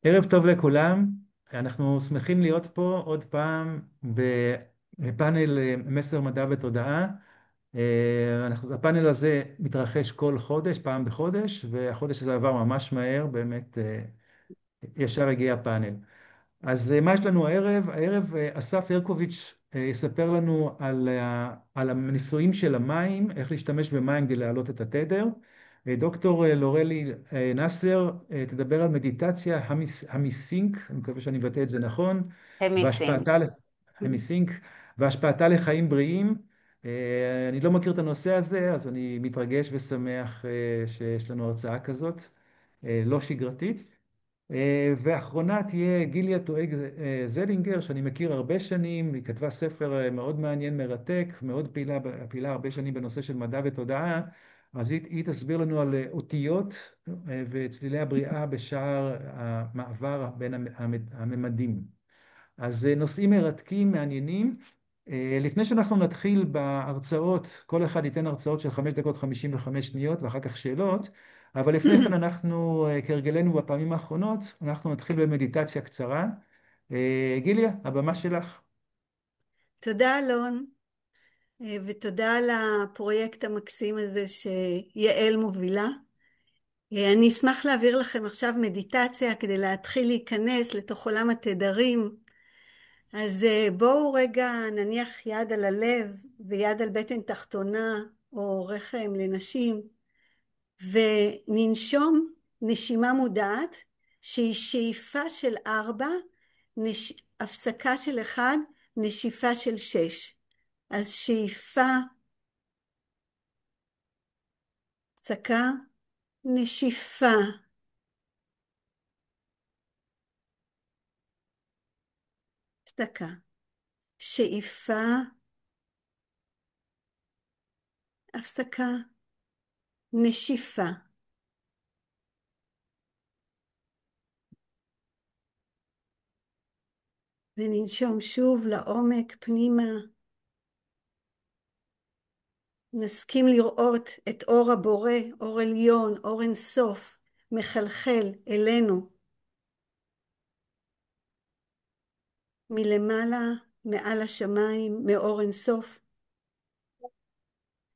ערב טוב לכולם, אנחנו שמחים להיות פה עוד פעם בפאנל מסר מדע ותודעה. הפאנל הזה מתרחש כל חודש, פעם בחודש, והחודש הזה עבר ממש מהר, באמת ישר הגיע הפאנל. אז מה יש לנו הערב? הערב אסף הרקוביץ' יספר לנו על הניסויים של המים, איך להשתמש במים כדי להעלות את התדר. דוקטור לורלי נאסר תדבר על מדיטציה המיסינק, אני מקווה שאני מבטא את זה נכון, המיסינק. והשפעתה, המיסינק, והשפעתה לחיים בריאים. אני לא מכיר את הנושא הזה, אז אני מתרגש ושמח שיש לנו הרצאה כזאת, לא שגרתית. ואחרונה תהיה גיליה טואג זלינגר, שאני מכיר הרבה שנים, היא כתבה ספר מאוד מעניין, מרתק, מאוד פעילה הרבה שנים בנושא של מדע ותודעה, אז היא תסביר לנו על אותיות וצלילי הבריאה בשער המעבר בין הממדים. אז נושאים מרתקים, מעניינים. לפני שאנחנו נתחיל בהרצאות, כל אחד ייתן הרצאות של 5 דקות 55 שניות ואחר כך שאלות, אבל לפני כן אנחנו, כהרגלנו בפעמים האחרונות, אנחנו נתחיל במדיטציה קצרה. גיליה, הבמה שלך. תודה אלון, ותודה על הפרויקט המקסים הזה שיעל מובילה. אני אשמח להעביר לכם עכשיו מדיטציה כדי להתחיל להיכנס לתוך עולם התדרים. אז בואו רגע נניח יד על הלב ויד על בטן תחתונה או רחם לנשים, וננשום נשימה מודעת שהיא שאיפה של 4, הפסקה של 1, נשיפה של 6. אז שאיפה, הפסקה, נשיפה, הפסקה, שאיפה, הפסקה, נשיפה. וננשום שוב לעומק פנימה. נסכים לראות את אור הבורא, אור עליון, אור אינסוף, מחלחל אלינו. מלמעלה, מעל השמיים, מאור אינסוף.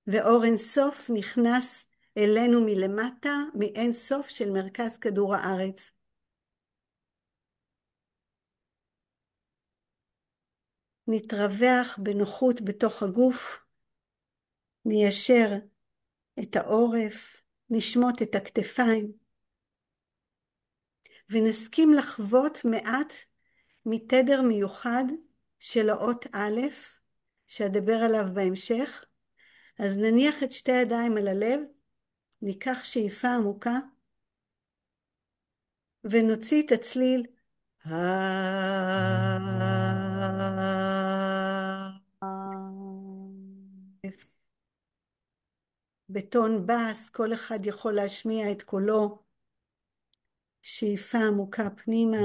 ואור אינסוף נכנס אלינו מלמטה, מאינסוף של מרכז כדור הארץ. נתרווח בנוחות בתוך הגוף, ניישר את העורף, נשמוט את הכתפיים, ונסכים לחוות מעט מתדר מיוחד של האות א', שאדבר עליו בהמשך. אז נניח את שתי הידיים על הלב, ניקח שאיפה עמוקה, ונוציא את הצליל בטון בס, כל אחד יכול להשמיע את קולו. שאיפה עמוקה פנימה.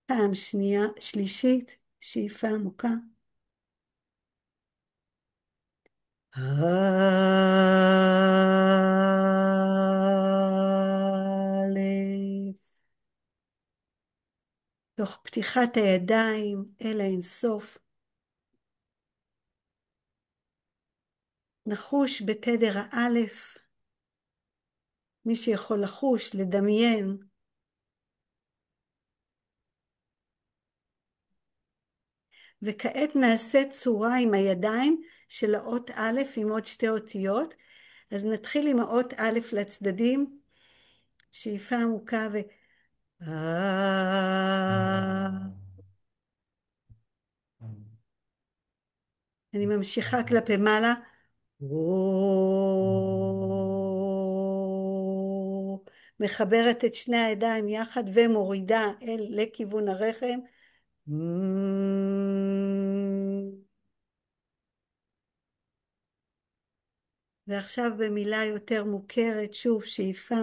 פעם שנייה, שלישית, שאיפה עמוקה. א', תוך פתיחת הידיים אל האינסוף. נחוש בתדר האלף, מי שיכול לחוש, לדמיין. וכעת נעשה צורה עם הידיים של האות א' עם עוד שתי אותיות. אז נתחיל עם האות א' לצדדים, שאיפה עמוקה ו... אני ממשיכה כלפי מעלה. מחברת את שני הידיים יחד ומורידה לכיוון הרחם. ועכשיו במילה יותר מוכרת, שוב שאיפה.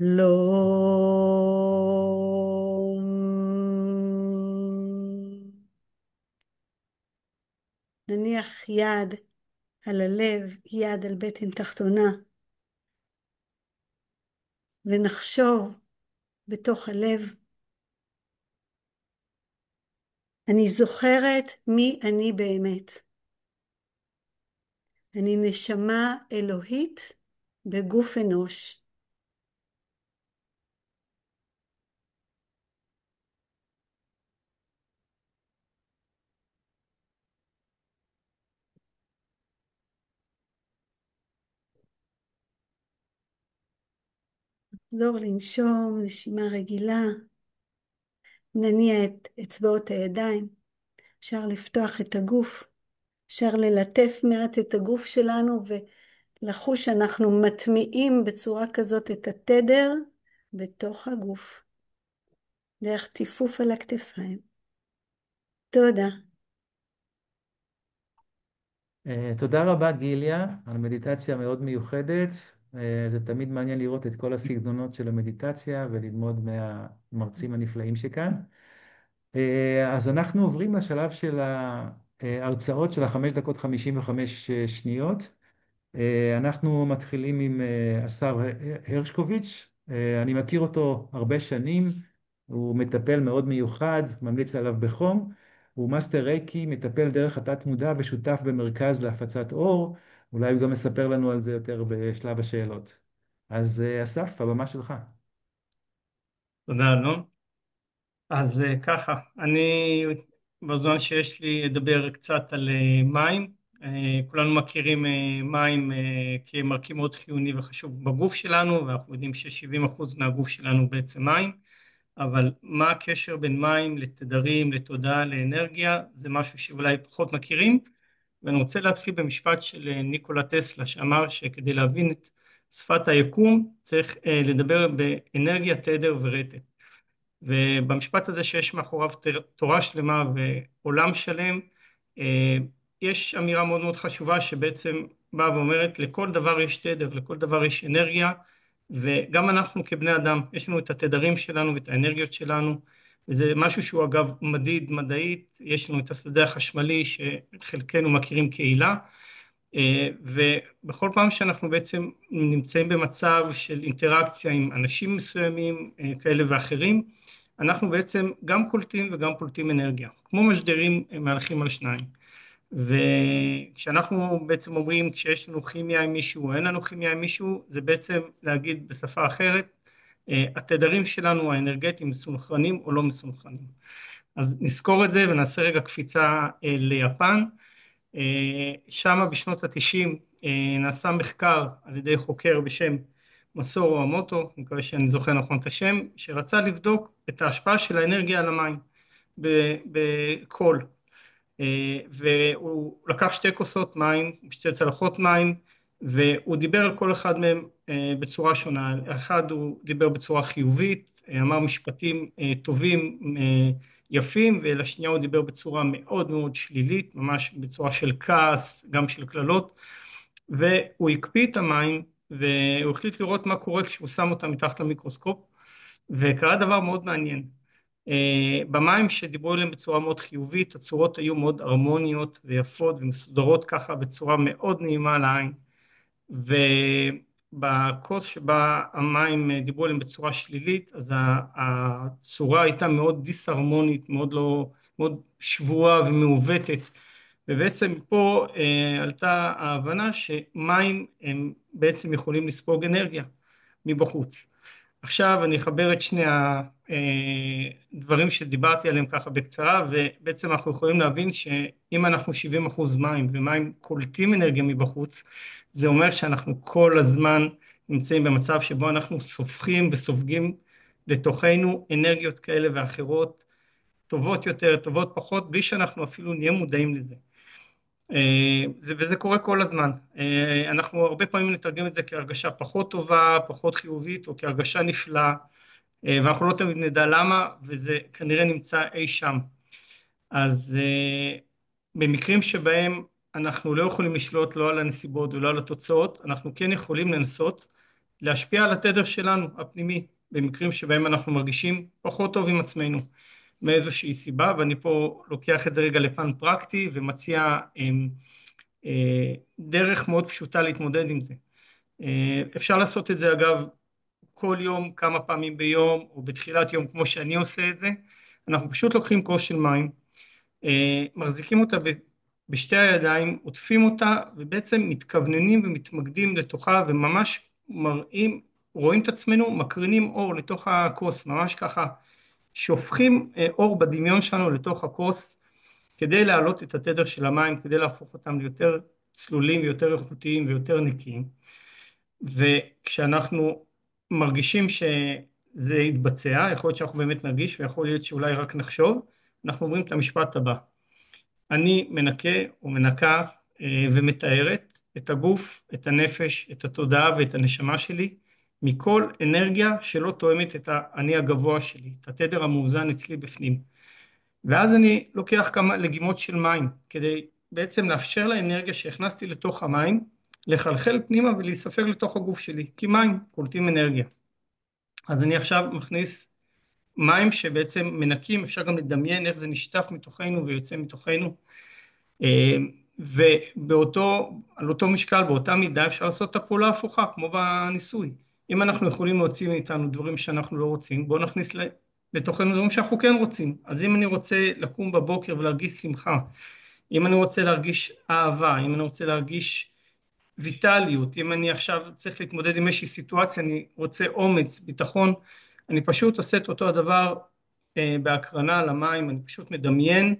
לא. נניח יד על הלב, יד על בטן תחתונה, ונחשוב בתוך הלב, אני זוכרת מי אני באמת. אני נשמה אלוהית בגוף אנוש. לחזור לנשום, נשימה רגילה. נניע את אצבעות הידיים. אפשר לפתוח את הגוף. אפשר ללטף מעט את הגוף שלנו ולחוש שאנחנו מטמיעים בצורה כזאת את התדר בתוך הגוף. דרך טיפוף על הכתפיים. תודה. תודה רבה גיליה על מדיטציה מאוד מיוחדת. זה תמיד מעניין לראות את כל הסגנונות של המדיטציה וללמוד מהמרצים הנפלאים שכאן. אז אנחנו עוברים לשלב של ההרצאות של 5 דקות 55 שניות. אנחנו מתחילים עם השר הרשקוביץ'. אני מכיר אותו הרבה שנים, הוא מטפל מאוד מיוחד, ממליץ עליו בחום. הוא מאסטר רייקי, מטפל דרך התת מודע ושותף במרכז להפצת אור. אולי הוא גם מספר לנו על זה יותר בשלב השאלות. אז אסף, הבמה שלך. תודה, אלון. אז ככה, אני בזמן שיש לי אדבר קצת על מים. כולנו מכירים מים כמרכיב מאוד חיוני וחשוב בגוף שלנו, ואנחנו יודעים ש70% מהגוף שלנו בעצם מים, אבל מה הקשר בין מים לתדרים, לתודעה, לאנרגיה, זה משהו שאולי פחות מכירים, ואני רוצה להתחיל במשפט של ניקולה טסלה, שאמר שכדי להבין את שפת היקום צריך לדבר באנרגיה, תדר ורטט. ובמשפט הזה שיש מאחוריו תורה שלמה ועולם שלם, יש אמירה מאוד מאוד חשובה שבעצם באה ואומרת לכל דבר יש תדר, לכל דבר יש אנרגיה, וגם אנחנו כבני אדם יש לנו את התדרים שלנו ואת האנרגיות שלנו, וזה משהו שהוא אגב מדיד מדעית. יש לנו את השדה החשמלי שחלקנו מכירים קהילה, ובכל פעם שאנחנו בעצם נמצאים במצב של אינטראקציה עם אנשים מסוימים כאלה ואחרים, אנחנו בעצם גם קולטים וגם פולטים אנרגיה, כמו משדרים מהלכים על שניים. וכשאנחנו בעצם אומרים שיש לנו כימיה עם מישהו או אין לנו כימיה עם מישהו, זה בעצם להגיד בשפה אחרת, התדרים שלנו האנרגטיים מסונכרנים או לא מסונכרנים. אז נזכור את זה ונעשה רגע קפיצה ליפן. שם בשנות ה-90 נעשה מחקר על ידי חוקר בשם מסורו אמוטו, אני מקווה שאני זוכר נכון את השם, שרצה לבדוק את ההשפעה של האנרגיה על המים בקול. והוא לקח 2 כוסות מים, 2 צלחות מים, והוא דיבר על כל אחד מהם בצורה שונה. אחד הוא דיבר בצורה חיובית, אמר משפטים טובים, יפים, ולשנייה הוא דיבר בצורה מאוד מאוד שלילית, ממש בצורה של כעס, גם של קללות, והוא הקפיא את המים, והוא החליט לראות מה קורה כשהוא שם אותם מתחת למיקרוסקופ, וקרה דבר מאוד מעניין. במים שדיברו עליהם בצורה מאוד חיובית, הצורות היו מאוד הרמוניות ויפות ומסודרות ככה בצורה מאוד נעימה לעין, ובכוס שבה המים דיברו עליהם בצורה שלילית, אז הצורה הייתה מאוד דיסהרמונית, מאוד שבועה ומעוותת, ובעצם פה עלתה ההבנה שמים הם בעצם יכולים לספוג אנרגיה מבחוץ. עכשיו אני אחבר את שני הדברים שדיברתי עליהם ככה בקצרה, ובעצם אנחנו יכולים להבין שאם אנחנו 70% מים ומים קולטים אנרגיה מבחוץ, זה אומר שאנחנו כל הזמן נמצאים במצב שבו אנחנו סופחים וסופגים לתוכנו אנרגיות כאלה ואחרות, טובות יותר, טובות פחות, בלי שאנחנו אפילו נהיה מודעים לזה. וזה קורה כל הזמן. אנחנו הרבה פעמים נתרגם את זה כהרגשה פחות טובה, פחות חיובית, או כהרגשה נפלאה, ואנחנו לא תמיד נדע למה, וזה כנראה נמצא אי שם. אז במקרים שבהם אנחנו לא יכולים לשלוט לא על הנסיבות ולא על התוצאות, אנחנו כן יכולים לנסות להשפיע על התדר שלנו הפנימי, במקרים שבהם אנחנו מרגישים פחות טוב עם עצמנו מאיזושהי סיבה, ואני פה לוקח את זה רגע לפן פרקטי ומציע דרך מאוד פשוטה להתמודד עם זה. אפשר לעשות את זה אגב כל יום, כמה פעמים ביום, או בתחילת יום כמו שאני עושה את זה. אנחנו פשוט לוקחים כוס של מים, מחזיקים אותה בשתי הידיים, עוטפים אותה, ובעצם מתכווננים ומתמקדים לתוכה, וממש רואים את עצמנו, מקרינים אור לתוך הכוס, ממש ככה, שופכים אור בדמיון שלנו לתוך הכוס, כדי להעלות את התדר של המים, כדי להפוך אותם ליותר צלולים, ויותר איכותיים ויותר נקיים. וכשאנחנו מרגישים שזה יתבצע, יכול להיות שאנחנו באמת נרגיש, ויכול להיות שאולי רק נחשוב, אנחנו אומרים את המשפט הבא: אני מנקה או מנקה ומתארת את הגוף, את הנפש, את התודעה ואת הנשמה שלי, מכל אנרגיה שלא תואמת את האני הגבוה שלי, את התדר המאוזן אצלי בפנים. ואז אני לוקח כמה לגימות של מים, כדי בעצם לאפשר לאנרגיה שהכנסתי לתוך המים, לחלחל פנימה ולהיספר לתוך הגוף שלי, כי מים קולטים אנרגיה. אז אני עכשיו מכניס מים שבעצם מנקים, אפשר גם לדמיין איך זה נשטף מתוכנו ויוצא מתוכנו, ועל אותו משקל, באותה מידה, אפשר לעשות את הפעולה הפוכה, כמו בניסוי. אם אנחנו יכולים להוציא מאיתנו דברים שאנחנו לא רוצים, בואו נכניס לתוכנו דברים שאנחנו כן רוצים. אז אם אני רוצה לקום בבוקר ולהרגיש שמחה, אם אני רוצה להרגיש אהבה, אם אני רוצה להרגיש ויטליות, אם אני עכשיו צריך להתמודד עם איזושהי סיטואציה, אני רוצה אומץ, ביטחון, אני פשוט עושה את אותו הדבר בהקרנה על המים. אני פשוט מדמיין,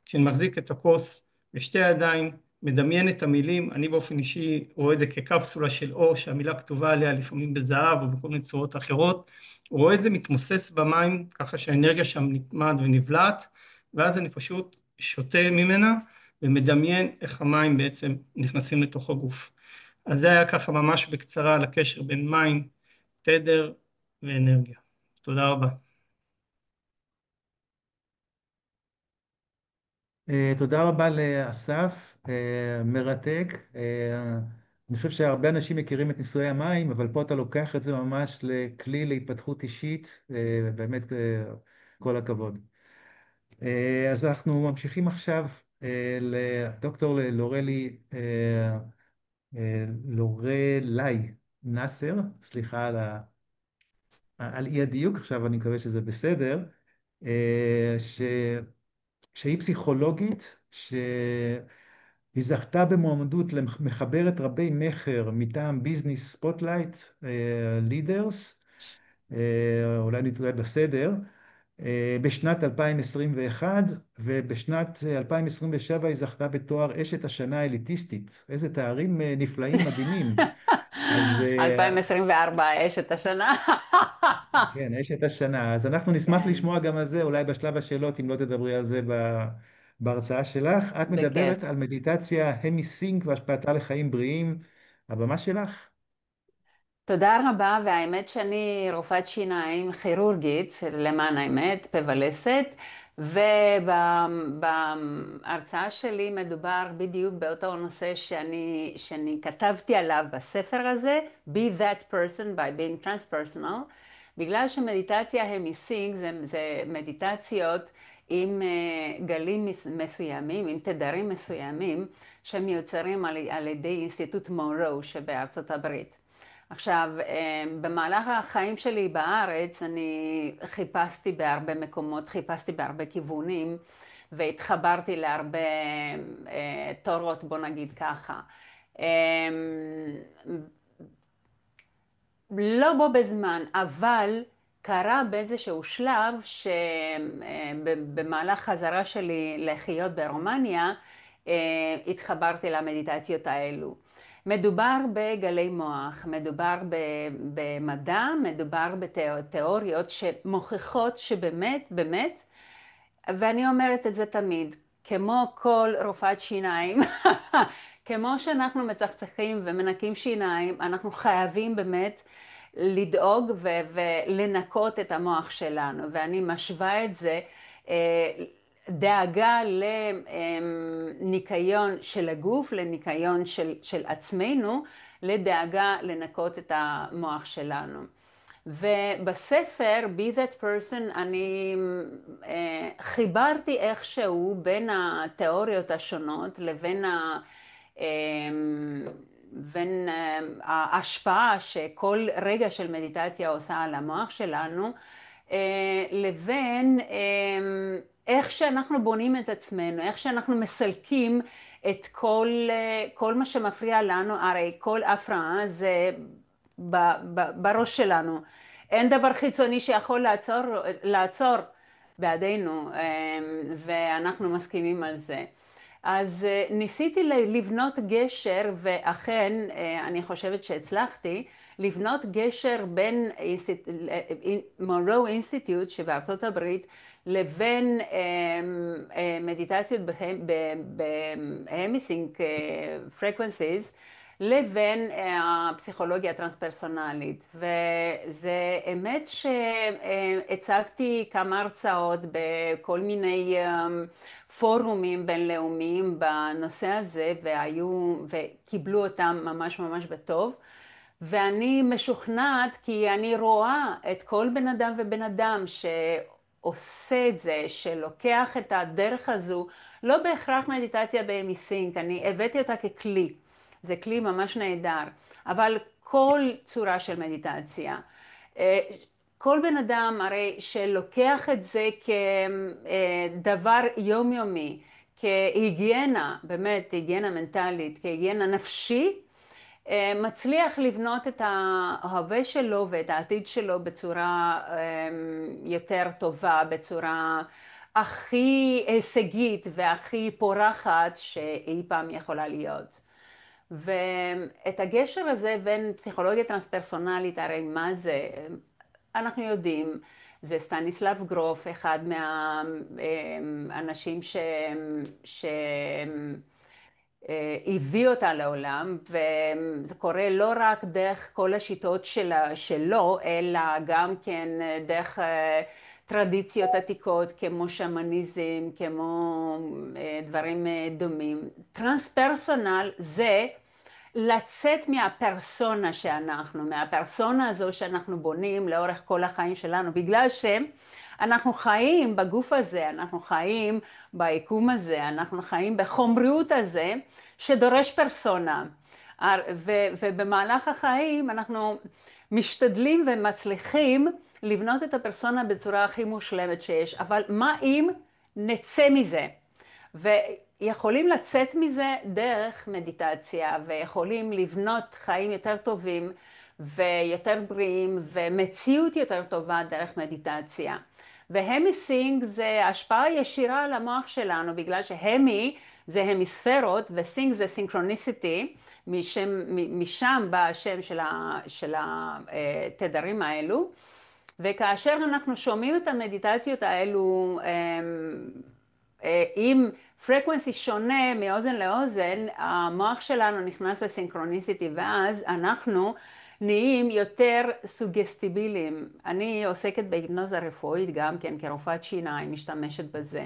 כשאני מחזיק את הכוס בשתי ידיים, מדמיין את המילים. אני באופן אישי רואה את זה כקפסולה של אור, שהמילה כתובה עליה לפעמים בזהב או בכל מיני צורות אחרות, רואה את זה מתמוסס במים, ככה שהאנרגיה שם נתמד ונבלעת, ואז אני פשוט שותה ממנה, ומדמיין איך המים בעצם נכנסים לתוך הגוף. אז זה היה ככה ממש בקצרה על הקשר בין מים, תדר ואנרגיה. תודה רבה. תודה רבה לאסף, מרתק. אני חושב שהרבה אנשים מכירים את ניסויי המים, אבל פה אתה לוקח את זה ממש לכלי להתפתחות אישית, באמת כל הכבוד. אז אנחנו ממשיכים עכשיו לדוקטור לורלי נאסר, סליחה על אי הדיוק, עכשיו אני מקווה שזה בסדר, ש... שהיא פסיכולוגית, שהיא זכתה במועמדות למחברת רבי מכר מטעם ביזנס ספוטלייט לידרס, אולי נתראה בסדר, בשנת 2021, ובשנת 2027 היא זכתה בתואר אשת השנה האליטיסטית. איזה תארים נפלאים, מדהימים. אז 2024 אשת השנה. כן, אשת השנה. אז אנחנו נשמח לשמוע גם על זה, אולי בשלב השאלות, אם לא תדברי על זה בהרצאה שלך. את מדברת בכיף. על מדיטציה המי סינק והשפעתה לחיים בריאים. הבמה שלך. תודה רבה, והאמת שאני רופאת שיניים כירורגית, למען האמת, פה ולסת, ובהרצאה שלי מדובר בדיוק באותו נושא שאני כתבתי עליו בספר הזה, Be That Person by Being Transpersonal, בגלל שמדיטציה המי-סינק זה מדיטציות עם גלים מסוימים, עם תדרים מסוימים, שמיוצרים על ידי אינסטיטוט מונרו שבארצות הברית. עכשיו, במהלך החיים שלי בארץ, אני חיפשתי בהרבה מקומות, חיפשתי בהרבה כיוונים, והתחברתי להרבה תורות, בוא נגיד ככה. לא בו בזמן, אבל קרה באיזשהו שלב שבמהלך חזרה שלי לחיות ברומניה, התחברתי למדיטציות האלו. מדובר בגלי מוח, מדובר במדע, מדובר בתיאוריות שמוכיחות שבאמת, באמת, ואני אומרת את זה תמיד, כמו כל רופאת שיניים, כמו שאנחנו מצחצחים ומנקים שיניים, אנחנו חייבים באמת לדאוג ולנקות את המוח שלנו, ואני משווה את זה דאגה לניקיון של הגוף, לניקיון של עצמנו, לדאגה לנקות את המוח שלנו. ובספר Be That Person אני חיברתי איכשהו בין התיאוריות השונות לבין בין ההשפעה שכל רגע של מדיטציה עושה על המוח שלנו, לבין איך שאנחנו בונים את עצמנו, איך שאנחנו מסלקים את כל מה שמפריע לנו. הרי כל הפרעה זה בראש שלנו. אין דבר חיצוני שיכול לעצור בעדינו, ואנחנו מסכימים על זה. אז ניסיתי לבנות גשר, ואכן אני חושבת שהצלחתי לבנות גשר בין מונרו אינסטיטוט שבארצות הברית לבין מדיטציות בהמיסינק פרקוונסיז, לבין הפסיכולוגיה הטרנספרסונלית. וזה אמת שהצגתי כמה הרצאות בכל מיני פורומים בינלאומיים בנושא הזה, וקיבלו אותם ממש ממש בטוב. ואני משוכנעת כי אני רואה את כל בן אדם ובן אדם שעושה את זה, שלוקח את הדרך הזו, לא בהכרח מדיטציה בהמיסינק, אני הבאתי אותה ככלי. זה כלי ממש נהדר, אבל כל צורה של מדיטציה, כל בן אדם הרי שלוקח את זה כדבר יומיומי, כהיגיינה, באמת היגיינה מנטלית, כהיגיינה נפשי, מצליח לבנות את ההווה שלו ואת העתיד שלו בצורה יותר טובה, בצורה הכי הישגית והכי פורחת שאי פעם יכולה להיות. ואת הגשר הזה בין פסיכולוגיה טרנספרסונלית, הרי מה זה? אנחנו יודעים, זה סטניסלב גרוף, אחד מהאנשים שהביא אותה לעולם, וזה קורה לא רק דרך כל השיטות שלו, אלא גם כן דרך טרדיציות עתיקות כמו שמניזם, כמו דברים דומים. טרנספרסונל זה לצאת מהפרסונה שאנחנו, מהפרסונה הזו שאנחנו בונים לאורך כל החיים שלנו, בגלל שאנחנו חיים בגוף הזה, אנחנו חיים ביקום הזה, אנחנו חיים בחומריות הזה שדורש פרסונה. ובמהלך החיים אנחנו משתדלים ומצליחים לבנות את הפרסונה בצורה הכי מושלמת שיש, אבל מה אם נצא מזה? ויכולים לצאת מזה דרך מדיטציה, ויכולים לבנות חיים יותר טובים ויותר בריאים ומציאות יותר טובה דרך מדיטציה. והמיסינג זה השפעה ישירה על המוח שלנו, בגלל שהמי זה המיספרות וסינג זה סינכרוניסיטי, משם בא השם של התדרים האלו. וכאשר אנחנו שומעים את המדיטציות האלו עם פרקוונסי שונה מאוזן לאוזן, המוח שלנו נכנס לסינכרוניסיטי, ואז אנחנו נהיים יותר סוגסטיביליים. אני עוסקת בהיפנוזה רפואית גם כן, כרופאת שיניים, משתמשת בזה.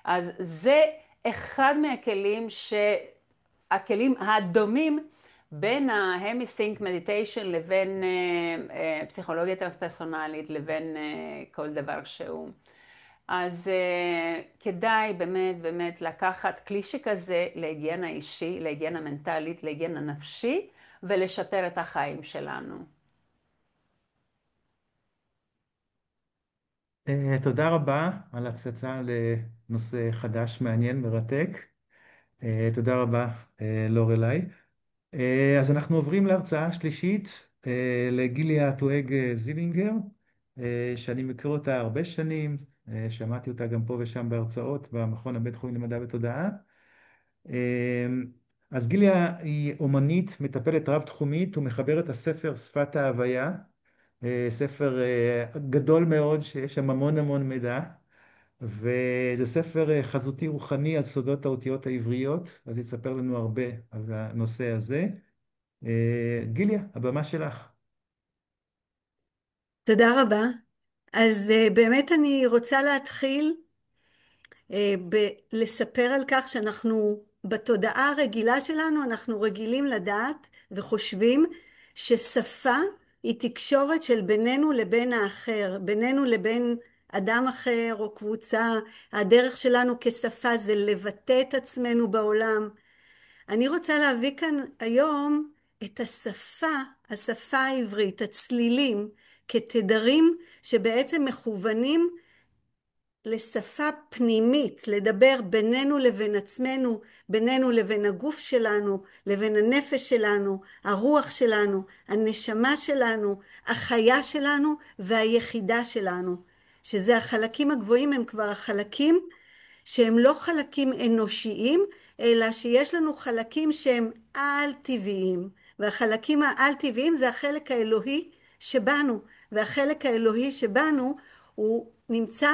אז זה אחד מהכלים הכלים הדומים בין ההמיסינק מדיטיישן לבין פסיכולוגיה טרנספרסונלית, לבין כל דבר שהוא. אז כדאי באמת באמת לקחת כלי שכזה להיגיינה אישי, להיגיינה מנטלית, להיגיינה נפשי, ולשפר את החיים שלנו. תודה רבה על הצצה לנושא חדש, מעניין, מרתק. תודה רבה, לורלי. אז אנחנו עוברים להרצאה השלישית, לגיליה טואג זילינגר, שאני מכיר אותה הרבה שנים, שמעתי אותה גם פה ושם בהרצאות במכון הבית-תחומי למדע ותודעה. אז גיליה היא אומנית, מטפלת רב-תחומית ומחברת הספר שפת ההוויה, ספר גדול מאוד שיש שם המון המון מידע, וזה ספר חזותי רוחני על סודות האותיות העבריות, אז היא תספר לנו הרבה על הנושא הזה. גיליה, הבמה שלך. תודה רבה. אז באמת אני רוצה להתחיל לספר על כך שאנחנו בתודעה הרגילה שלנו, אנחנו רגילים לדעת וחושבים ששפה היא תקשורת של בינינו לבין האחר, בינינו לבין אדם אחר או קבוצה. הדרך שלנו כשפה זה לבטא את עצמנו בעולם. אני רוצה להביא כאן היום את השפה העברית, הצלילים, כתדרים שבעצם מכוונים לשפה פנימית, לדבר בינינו לבין עצמנו, בינינו לבין הגוף שלנו, לבין הנפש שלנו, הרוח שלנו, הנשמה שלנו, החיה שלנו והיחידה שלנו. שזה החלקים הגבוהים, הם כבר החלקים שהם לא חלקים אנושיים, אלא שיש לנו חלקים שהם על-טבעיים. והחלקים העל-טבעיים זה החלק האלוהי שבנו, והחלק האלוהי שבנו הוא נמצא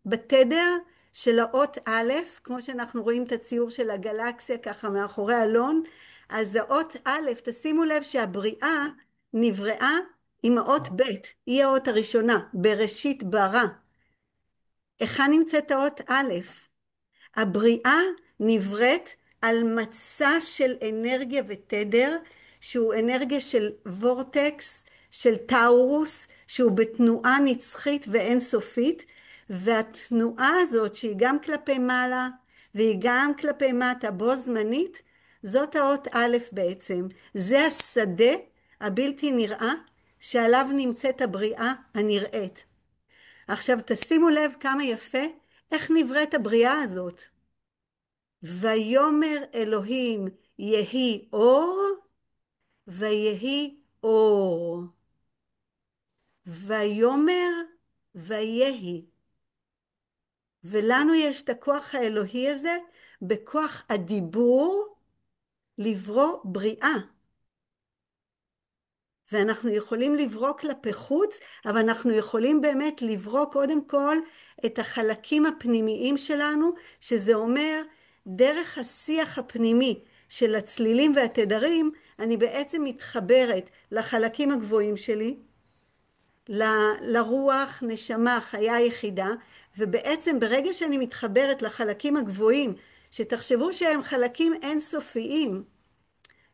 בתדר של האות א', כמו שאנחנו רואים את הציור של הגלקסיה ככה מאחורי אלון. אז האות א', תשימו לב שהבריאה נבראה עם האות ב', היא האות הראשונה, בראשית ברא. היכן נמצאת האות א'? הבריאה נבראת על מצע של אנרגיה ותדר, שהוא אנרגיה של וורטקס, של טאורוס, שהוא בתנועה נצחית ואינסופית, והתנועה הזאת שהיא גם כלפי מעלה והיא גם כלפי מטה בו זמנית, זאת האות א' בעצם. זה השדה הבלתי נראה שעליו נמצאת הבריאה הנראית. עכשיו תשימו לב כמה יפה איך נבראת הבריאה הזאת. ויאמר אלוהים יהי אור, ויהי אור. ויאמר ויהי. ולנו יש את הכוח האלוהי הזה, בכוח הדיבור, לברוא בריאה. ואנחנו יכולים לברוא כלפי חוץ, אבל אנחנו יכולים באמת לברוא קודם כל את החלקים הפנימיים שלנו, שזה אומר דרך השיח הפנימי של הצלילים והתדרים, אני בעצם מתחברת לחלקים הגבוהים שלי, לרוח, נשמה, חיה יחידה, ובעצם ברגע שאני מתחברת לחלקים הגבוהים, שתחשבו שהם חלקים אינסופיים,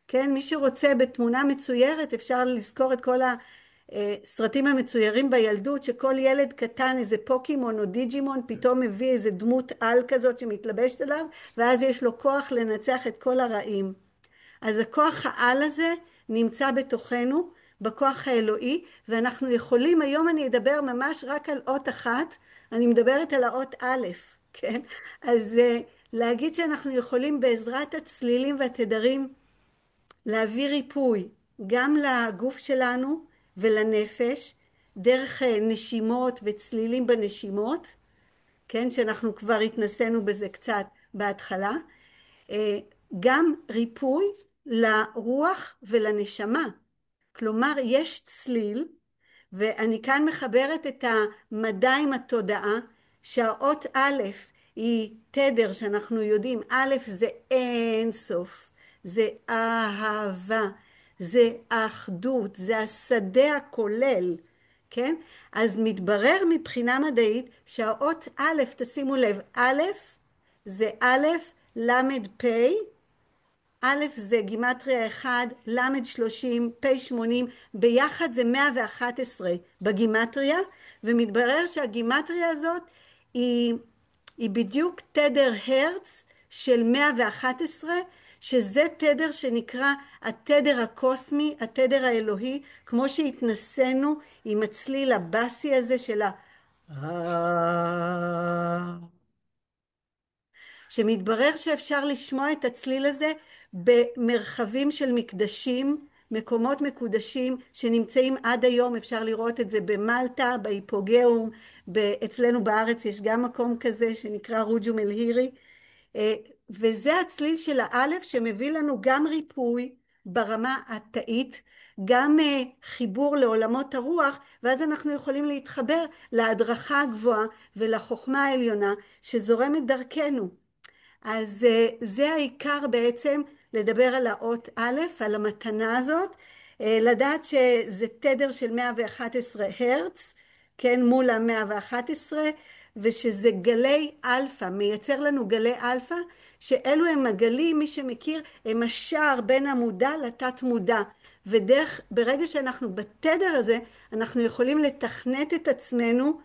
כן, מי שרוצה בתמונה מצוירת, אפשר לזכור את כל הסרטים המצוירים בילדות, שכל ילד קטן, איזה פוקימון או דיג'ימון, פתאום מביא איזה דמות על כזאת שמתלבשת עליו, ואז יש לו כוח לנצח את כל הרעים. אז הכוח העל הזה נמצא בתוכנו, בכוח האלוהי, ואנחנו יכולים, היום אני אדבר ממש רק על אות אחת, אני מדברת על האות א', כן? אז להגיד שאנחנו יכולים בעזרת הצלילים והתדרים, להביא ריפוי גם לגוף שלנו ולנפש, דרך נשימות וצלילים בנשימות, כן, שאנחנו כבר התנסינו בזה קצת בהתחלה, גם ריפוי לרוח ולנשמה. כלומר, יש צליל, ואני כאן מחברת את המדע עם התודעה, שהאות א' היא תדר שאנחנו יודעים, א' זה אין סוף, זה אהבה, זה אחדות, זה השדה הכולל, כן? אז מתברר מבחינה מדעית שהאות א', תשימו לב, א' זה א' למד פ', א' זה גימטריה 1, למד 30, פ' 80, ביחד זה 111 בגימטריה, ומתברר שהגימטריה הזאת היא בדיוק תדר הרץ של 111, שזה תדר שנקרא התדר הקוסמי, התדר האלוהי, כמו שהתנסינו עם הצליל הבאסי הזה של שמתברר שאפשר לשמוע את הצליל הזה במרחבים של מקדשים, מקומות מקודשים שנמצאים עד היום, אפשר לראות את זה במלטה, בהיפוגאום, אצלנו בארץ יש גם מקום כזה שנקרא רוג'ום אל-הירי, וזה הצליל של האלף שמביא לנו גם ריפוי ברמה התאית, גם חיבור לעולמות הרוח, ואז אנחנו יכולים להתחבר להדרכה הגבוהה ולחוכמה העליונה שזורמת דרכנו. אז זה העיקר בעצם לדבר על האות א', על המתנה הזאת, לדעת שזה תדר של 111 הרץ, כן, מול ה-111, ושזה גלי אלפא, מייצר לנו גלי אלפא, שאלו הם הגלים, מי שמכיר, הם השער בין המודע לתת מודע, ברגע שאנחנו בתדר הזה, אנחנו יכולים לתכנת את עצמנו.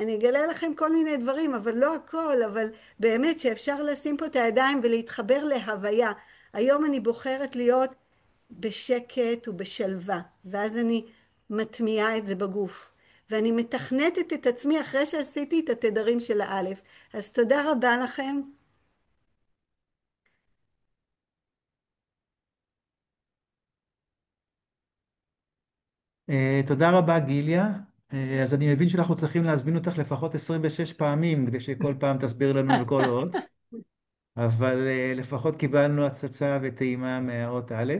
אני אגלה לכם כל מיני דברים, אבל לא הכל, אבל באמת שאפשר לשים פה את הידיים ולהתחבר להוויה. היום אני בוחרת להיות בשקט ובשלווה, ואז אני מטמיעה את זה בגוף, ואני מתכנתת את עצמי אחרי שעשיתי את התדרים של האלף. אז תודה רבה לכם. תודה רבה גיליה. אז אני מבין שאנחנו צריכים להזמין אותך לפחות 26 פעמים כדי שכל פעם תסביר לנו בכל אות, אבל לפחות קיבלנו הצצה וטעימה מהאות א'.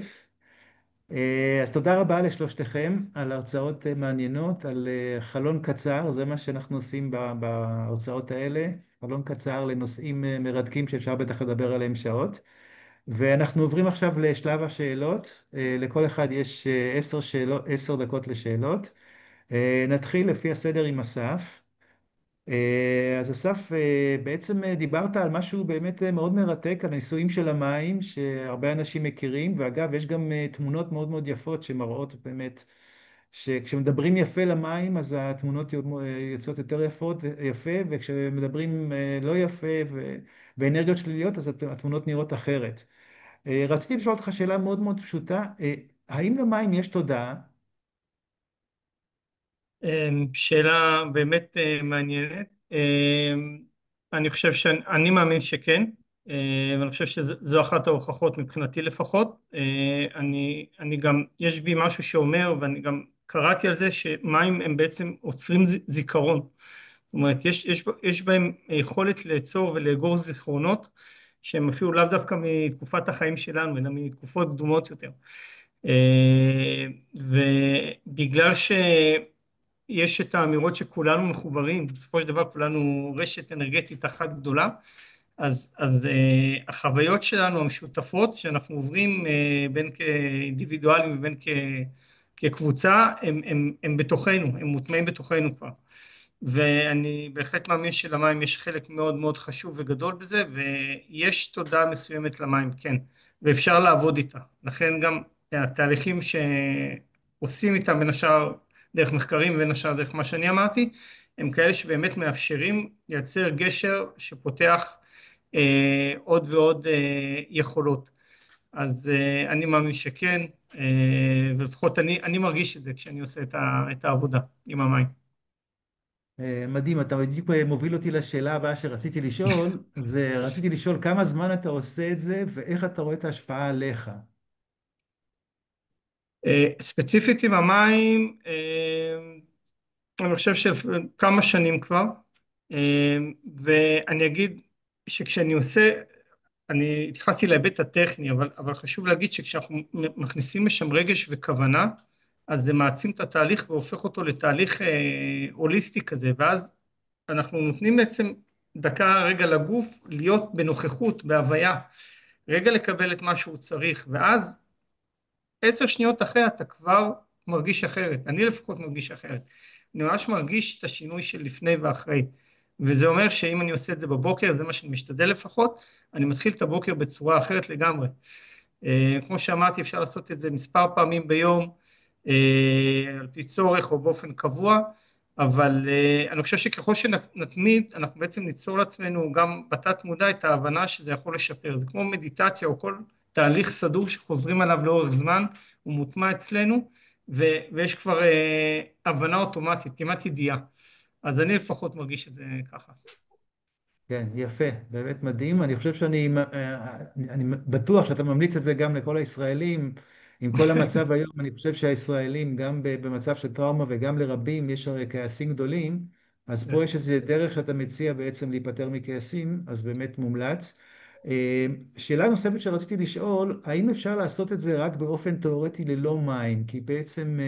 אז תודה רבה לשלושתכם על הרצאות מעניינות, על חלון קצר, זה מה שאנחנו עושים בהרצאות האלה, חלון קצר לנושאים מרתקים שאפשר בטח לדבר עליהם שעות. ואנחנו עוברים עכשיו לשלב השאלות, לכל אחד יש 10 דקות לשאלות. נתחיל לפי הסדר עם אסף. אז אסף, בעצם דיברת על משהו באמת מאוד מרתק, על הניסויים של המים, שהרבה אנשים מכירים, ואגב, יש גם תמונות מאוד מאוד יפות שמראות באמת, שכשמדברים יפה למים, אז התמונות יוצאות יותר יפה, וכשמדברים לא יפה ואנרגיות שליליות, אז התמונות נראות אחרת. רציתי לשאול אותך שאלה מאוד מאוד פשוטה, האם למים יש תודעה? שאלה באמת מעניינת. אני חושב שאני מאמין שכן, ואני חושב שזו אחת ההוכחות מבחינתי לפחות. אני גם, יש בי משהו שאומר, ואני גם קראתי על זה, שמים הם בעצם עוצרים זיכרון. זאת אומרת, יש בהם יכולת לעצור ולאגור זיכרונות, שהם אפילו לאו דווקא מתקופת החיים שלנו, אלא מתקופות קדומות יותר. ובגלל יש את האמירות שכולנו מחוברים, בסופו של דבר כולנו רשת אנרגטית אחת גדולה, אז החוויות שלנו המשותפות שאנחנו עוברים בין כאינדיבידואלים ובין כקבוצה, הם בתוכנו, הם מוטמעים בתוכנו כבר. ואני בהחלט מאמין שלמים יש חלק מאוד מאוד חשוב וגדול בזה, ויש תודעה מסוימת למים, כן, ואפשר לעבוד איתה. לכן גם התהליכים שעושים איתם בין השאר דרך מחקרים ובין השאר דרך מה שאני אמרתי, הם כאלה שבאמת מאפשרים לייצר גשר שפותח עוד ועוד יכולות. אז אני מאמין שכן, ולפחות אני מרגיש את זה כשאני עושה את העבודה עם המים. מדהים, אתה בדיוק מוביל אותי לשאלה הבאה שרציתי לשאול, רציתי לשאול כמה זמן אתה עושה את זה ואיך אתה רואה את ההשפעה עליך. ספציפית עם המים, אני חושב שכמה שנים כבר, ואני אגיד שכשאני עושה, אני התייחסתי להיבט הטכני, אבל חשוב להגיד שכשאנחנו מכניסים לשם רגש וכוונה, אז זה מעצים את התהליך והופך אותו לתהליך הוליסטי כזה, ואז אנחנו נותנים בעצם דקה רגע לגוף להיות בנוכחות, בהוויה, רגע לקבל את מה שהוא צריך, ואז 10 שניות אחרי אתה כבר מרגיש אחרת, אני לפחות מרגיש אחרת, אני ממש מרגיש את השינוי של לפני ואחרי, וזה אומר שאם אני עושה את זה בבוקר, זה מה שאני משתדל לפחות, אני מתחיל את הבוקר בצורה אחרת לגמרי. כמו שאמרתי, אפשר לעשות את זה מספר פעמים ביום, על פי צורך או באופן קבוע, אבל אני חושב שככל שנתמיד, אנחנו בעצם ניצור לעצמנו גם בתת מודע את ההבנה שזה יכול לשפר. זה כמו מדיטציה או כל תהליך סדור שחוזרים עליו לאורך זמן, הוא מוטמע אצלנו, ויש כבר הבנה אוטומטית, כמעט ידיעה. אז אני לפחות מרגיש את זה ככה. כן, יפה, באמת מדהים. אני חושב אני בטוח שאתה ממליץ את זה גם לכל הישראלים. עם כל המצב היום, אני חושב שהישראלים, גם במצב של טראומה וגם לרבים, יש הרי כעסים גדולים, אז פה יש איזו דרך שאתה מציע בעצם להיפטר מכעסים, אז באמת מומלץ. שאלה נוספת שרציתי לשאול, האם אפשר לעשות את זה רק באופן תיאורטי ללא מים? כי בעצם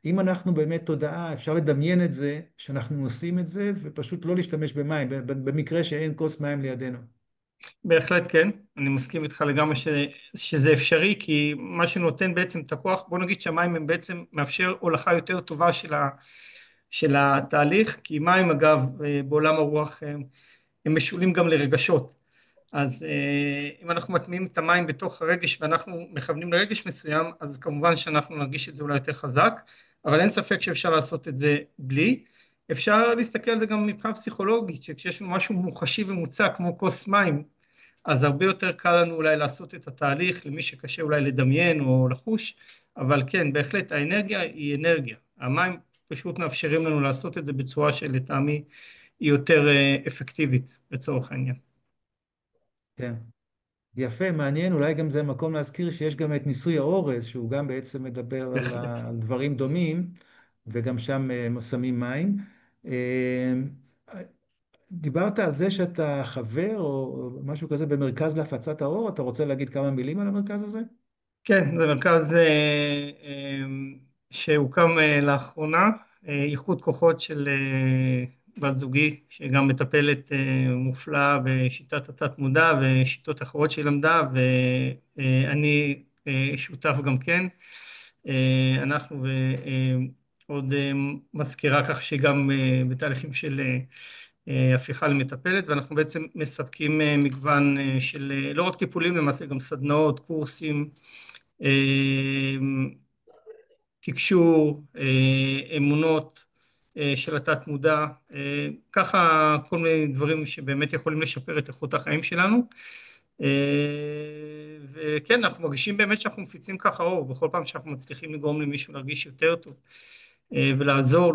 אם אנחנו באמת תודעה, אפשר לדמיין את זה, שאנחנו עושים את זה, ופשוט לא להשתמש במים, במקרה שאין כוס מים לידינו. בהחלט כן, אני מסכים איתך לגמרי שזה אפשרי, כי מה שנותן בעצם את הכוח, בוא נגיד שהמים הם בעצם מאפשר הולכה יותר טובה של התהליך, כי מים אגב בעולם הרוח הם משולים גם לרגשות, אז אם אנחנו מטמיעים את המים בתוך הרגש ואנחנו מכוונים לרגש מסוים, אז כמובן שאנחנו נרגיש את זה אולי יותר חזק, אבל אין ספק שאפשר לעשות את זה בלי. אפשר להסתכל על זה גם מבחינה פסיכולוגית, שכשיש לנו משהו מוחשי ומוצק כמו כוס מים, אז הרבה יותר קל לנו אולי לעשות את התהליך, למי שקשה אולי לדמיין או לחוש, אבל כן, בהחלט האנרגיה היא אנרגיה. המים פשוט מאפשרים לנו לעשות את זה בצורה שלטעמי היא יותר אפקטיבית לצורך העניין. כן. יפה, מעניין, אולי גם זה מקום להזכיר שיש גם את ניסוי האורז, שהוא גם בעצם מדבר בהחלט. על דברים דומים, וגם שם שמים מים. אה, דיברת על זה שאתה חבר או משהו כזה במרכז להפצת האור, אתה רוצה להגיד כמה מילים על המרכז הזה? כן, זה מרכז שהוקם לאחרונה, איחוד כוחות של בת זוגי, שגם מטפלת מופלאה בשיטת התת מודע ושיטות אחרות שהיא למדה, ואני שותף גם כן. אנחנו ועוד מזכירה כך שהיא גם בתהליכים של הפיכה למטפלת, ואנחנו בעצם מספקים מגוון של לא רק טיפולים, למעשה גם סדנאות, קורסים, תקשור, אמונות של התת מודע, ככה כל מיני דברים שבאמת יכולים לשפר את איכות החיים שלנו. וכן, אנחנו מרגישים באמת שאנחנו מפיצים ככה אור, בכל פעם שאנחנו מצליחים לגרום למישהו להרגיש יותר טוב ולעזור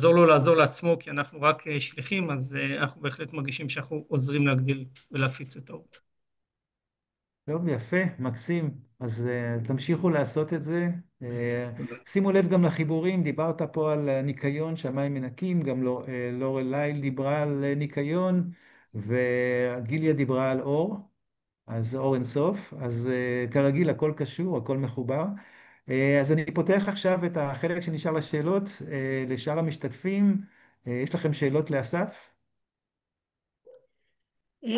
לו, לעזור לעצמו, כי אנחנו רק שליחים, אז אנחנו בהחלט מרגישים שאנחנו עוזרים להגדיל ולהפיץ את האור. טוב, יפה, מקסים. אז תמשיכו לעשות את זה. שימו לב גם לחיבורים, דיברת פה על ניקיון, שמיים מנקים, גם לורליי דיברה על ניקיון, וגיליה דיברה על אור, אז אור אינסוף. אז כרגיל, הכל קשור, הכל מחובר. אז אני פותח עכשיו את החלק שנשאר לשאלות לשאר המשתתפים. יש לכם שאלות לאסף?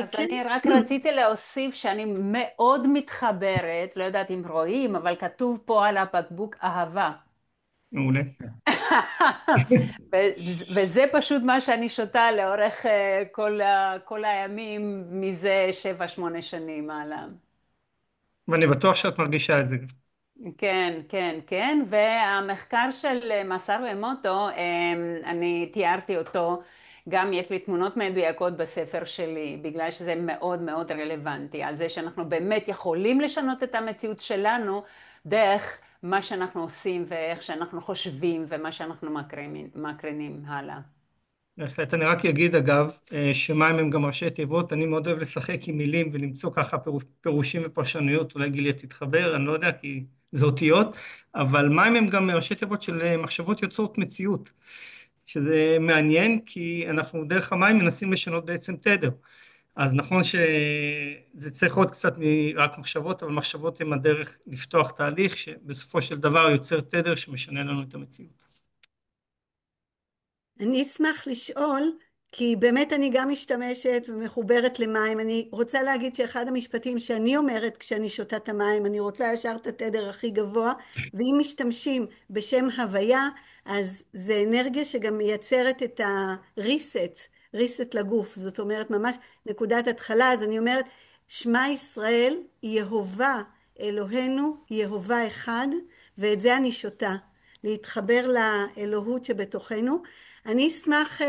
אז כן. אני רק רציתי להוסיף שאני מאוד מתחברת, לא יודעת אם רואים, אבל כתוב פה על הבקבוק אהבה. מעולה. וזה פשוט מה שאני שותה לאורך כל הימים מזה 7-8 שנים הלאה. ואני בטוח שאת מרגישה את זה. כן, כן, כן, והמחקר של מסארו אמוטו, אני תיארתי אותו, גם יש לי תמונות מדויקות בספר שלי, בגלל שזה מאוד מאוד רלוונטי, על זה שאנחנו באמת יכולים לשנות את המציאות שלנו, דרך מה שאנחנו עושים ואיך שאנחנו חושבים ומה שאנחנו מקרינים הלאה. בהחלט, אני רק אגיד אגב, שמים הם גם ראשי תיבות, אני מאוד אוהב לשחק עם מילים ולמצוא ככה פירושים ופרשנויות, אולי גיליה תתחבר, אני לא יודע כי זה אותיות, אבל מים הם גם ראשי תיבות של מחשבות יוצרות מציאות, שזה מעניין כי אנחנו דרך המים מנסים לשנות בעצם תדר, אז נכון שזה צריך עוד קצת מרק מחשבות, אבל מחשבות הם הדרך לפתוח תהליך שבסופו של דבר יוצר תדר שמשנה לנו את המציאות. אני אשמח לשאול, כי באמת אני גם משתמשת ומחוברת למים. אני רוצה להגיד שאחד המשפטים שאני אומרת כשאני שותה את המים, אני רוצה ישר את התדר הכי גבוה, ואם משתמשים בשם הוויה, אז זה אנרגיה שגם מייצרת את ריסט לגוף, זאת אומרת ממש נקודת התחלה. אז אני אומרת, שמע ישראל יהובה אלוהינו יהובה אחד, ואת זה אני שותה, להתחבר לאלוהות שבתוכנו. אני אשמח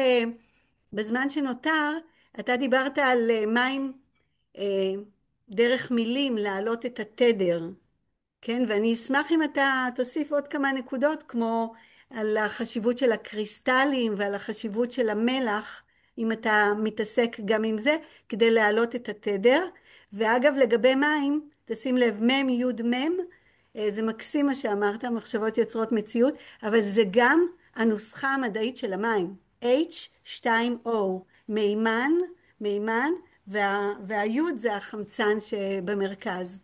בזמן שנותר, אתה דיברת על מים דרך מילים, להעלות את התדר, כן? ואני אשמח אם אתה תוסיף עוד כמה נקודות, כמו על החשיבות של הקריסטלים ועל החשיבות של המלח, אם אתה מתעסק גם עם זה, כדי להעלות את התדר. ואגב, לגבי מים, תשים לב, מם יוד מם, זה מקסים מה שאמרת, מחשבות יוצרות מציאות, אבל זה גם הנוסחה המדעית של המים, H2O, מימן, מימן, והיוד זה החמצן שבמרכז.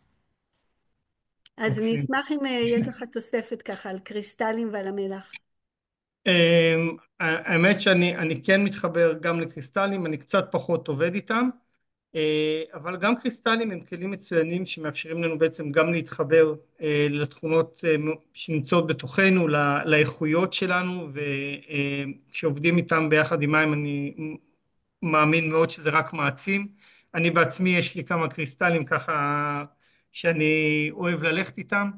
אז אני אשמח אם יש לך תוספת ככה על קריסטלים ועל המלח. האמת שאני כן מתחבר גם לקריסטלים, אני קצת פחות עובד איתם, אבל גם קריסטלים הם כלים מצוינים שמאפשרים לנו בעצם גם להתחבר לתכונות שנמצאות בתוכנו, לאיכויות שלנו, וכשעובדים איתם ביחד עם מים אני מאמין מאוד שזה רק מעצים. אני בעצמי יש לי כמה קריסטלים ככה שאני אוהב ללכת איתם.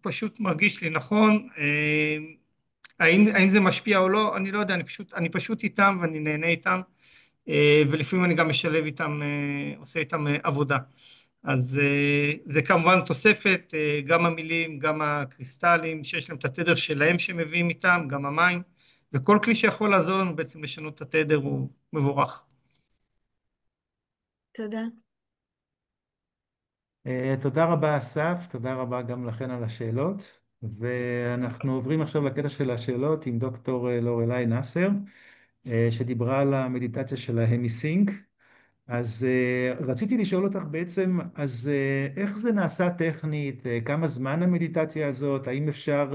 פשוט מרגיש לי נכון. האם זה משפיע או לא, אני לא יודע, אני פשוט איתם ואני נהנה איתם, ולפעמים אני גם משלב איתם, עושה איתם עבודה. אז זה כמובן תוספת, גם המילים, גם הקריסטלים, שיש להם את התדר שלהם שמביאים איתם, גם המים, וכל כלי שיכול לעזור לנו בעצם לשנות את התדר הוא מבורך. תודה. תודה רבה אסף, תודה רבה גם לכן על השאלות, ואנחנו עוברים עכשיו לקטע של השאלות עם דוקטור לורלי נאסר, שדיברה על המדיטציה של ההמיסינק. אז רציתי לשאול אותך בעצם, אז איך זה נעשה טכנית, כמה זמן המדיטציה הזאת, האם אפשר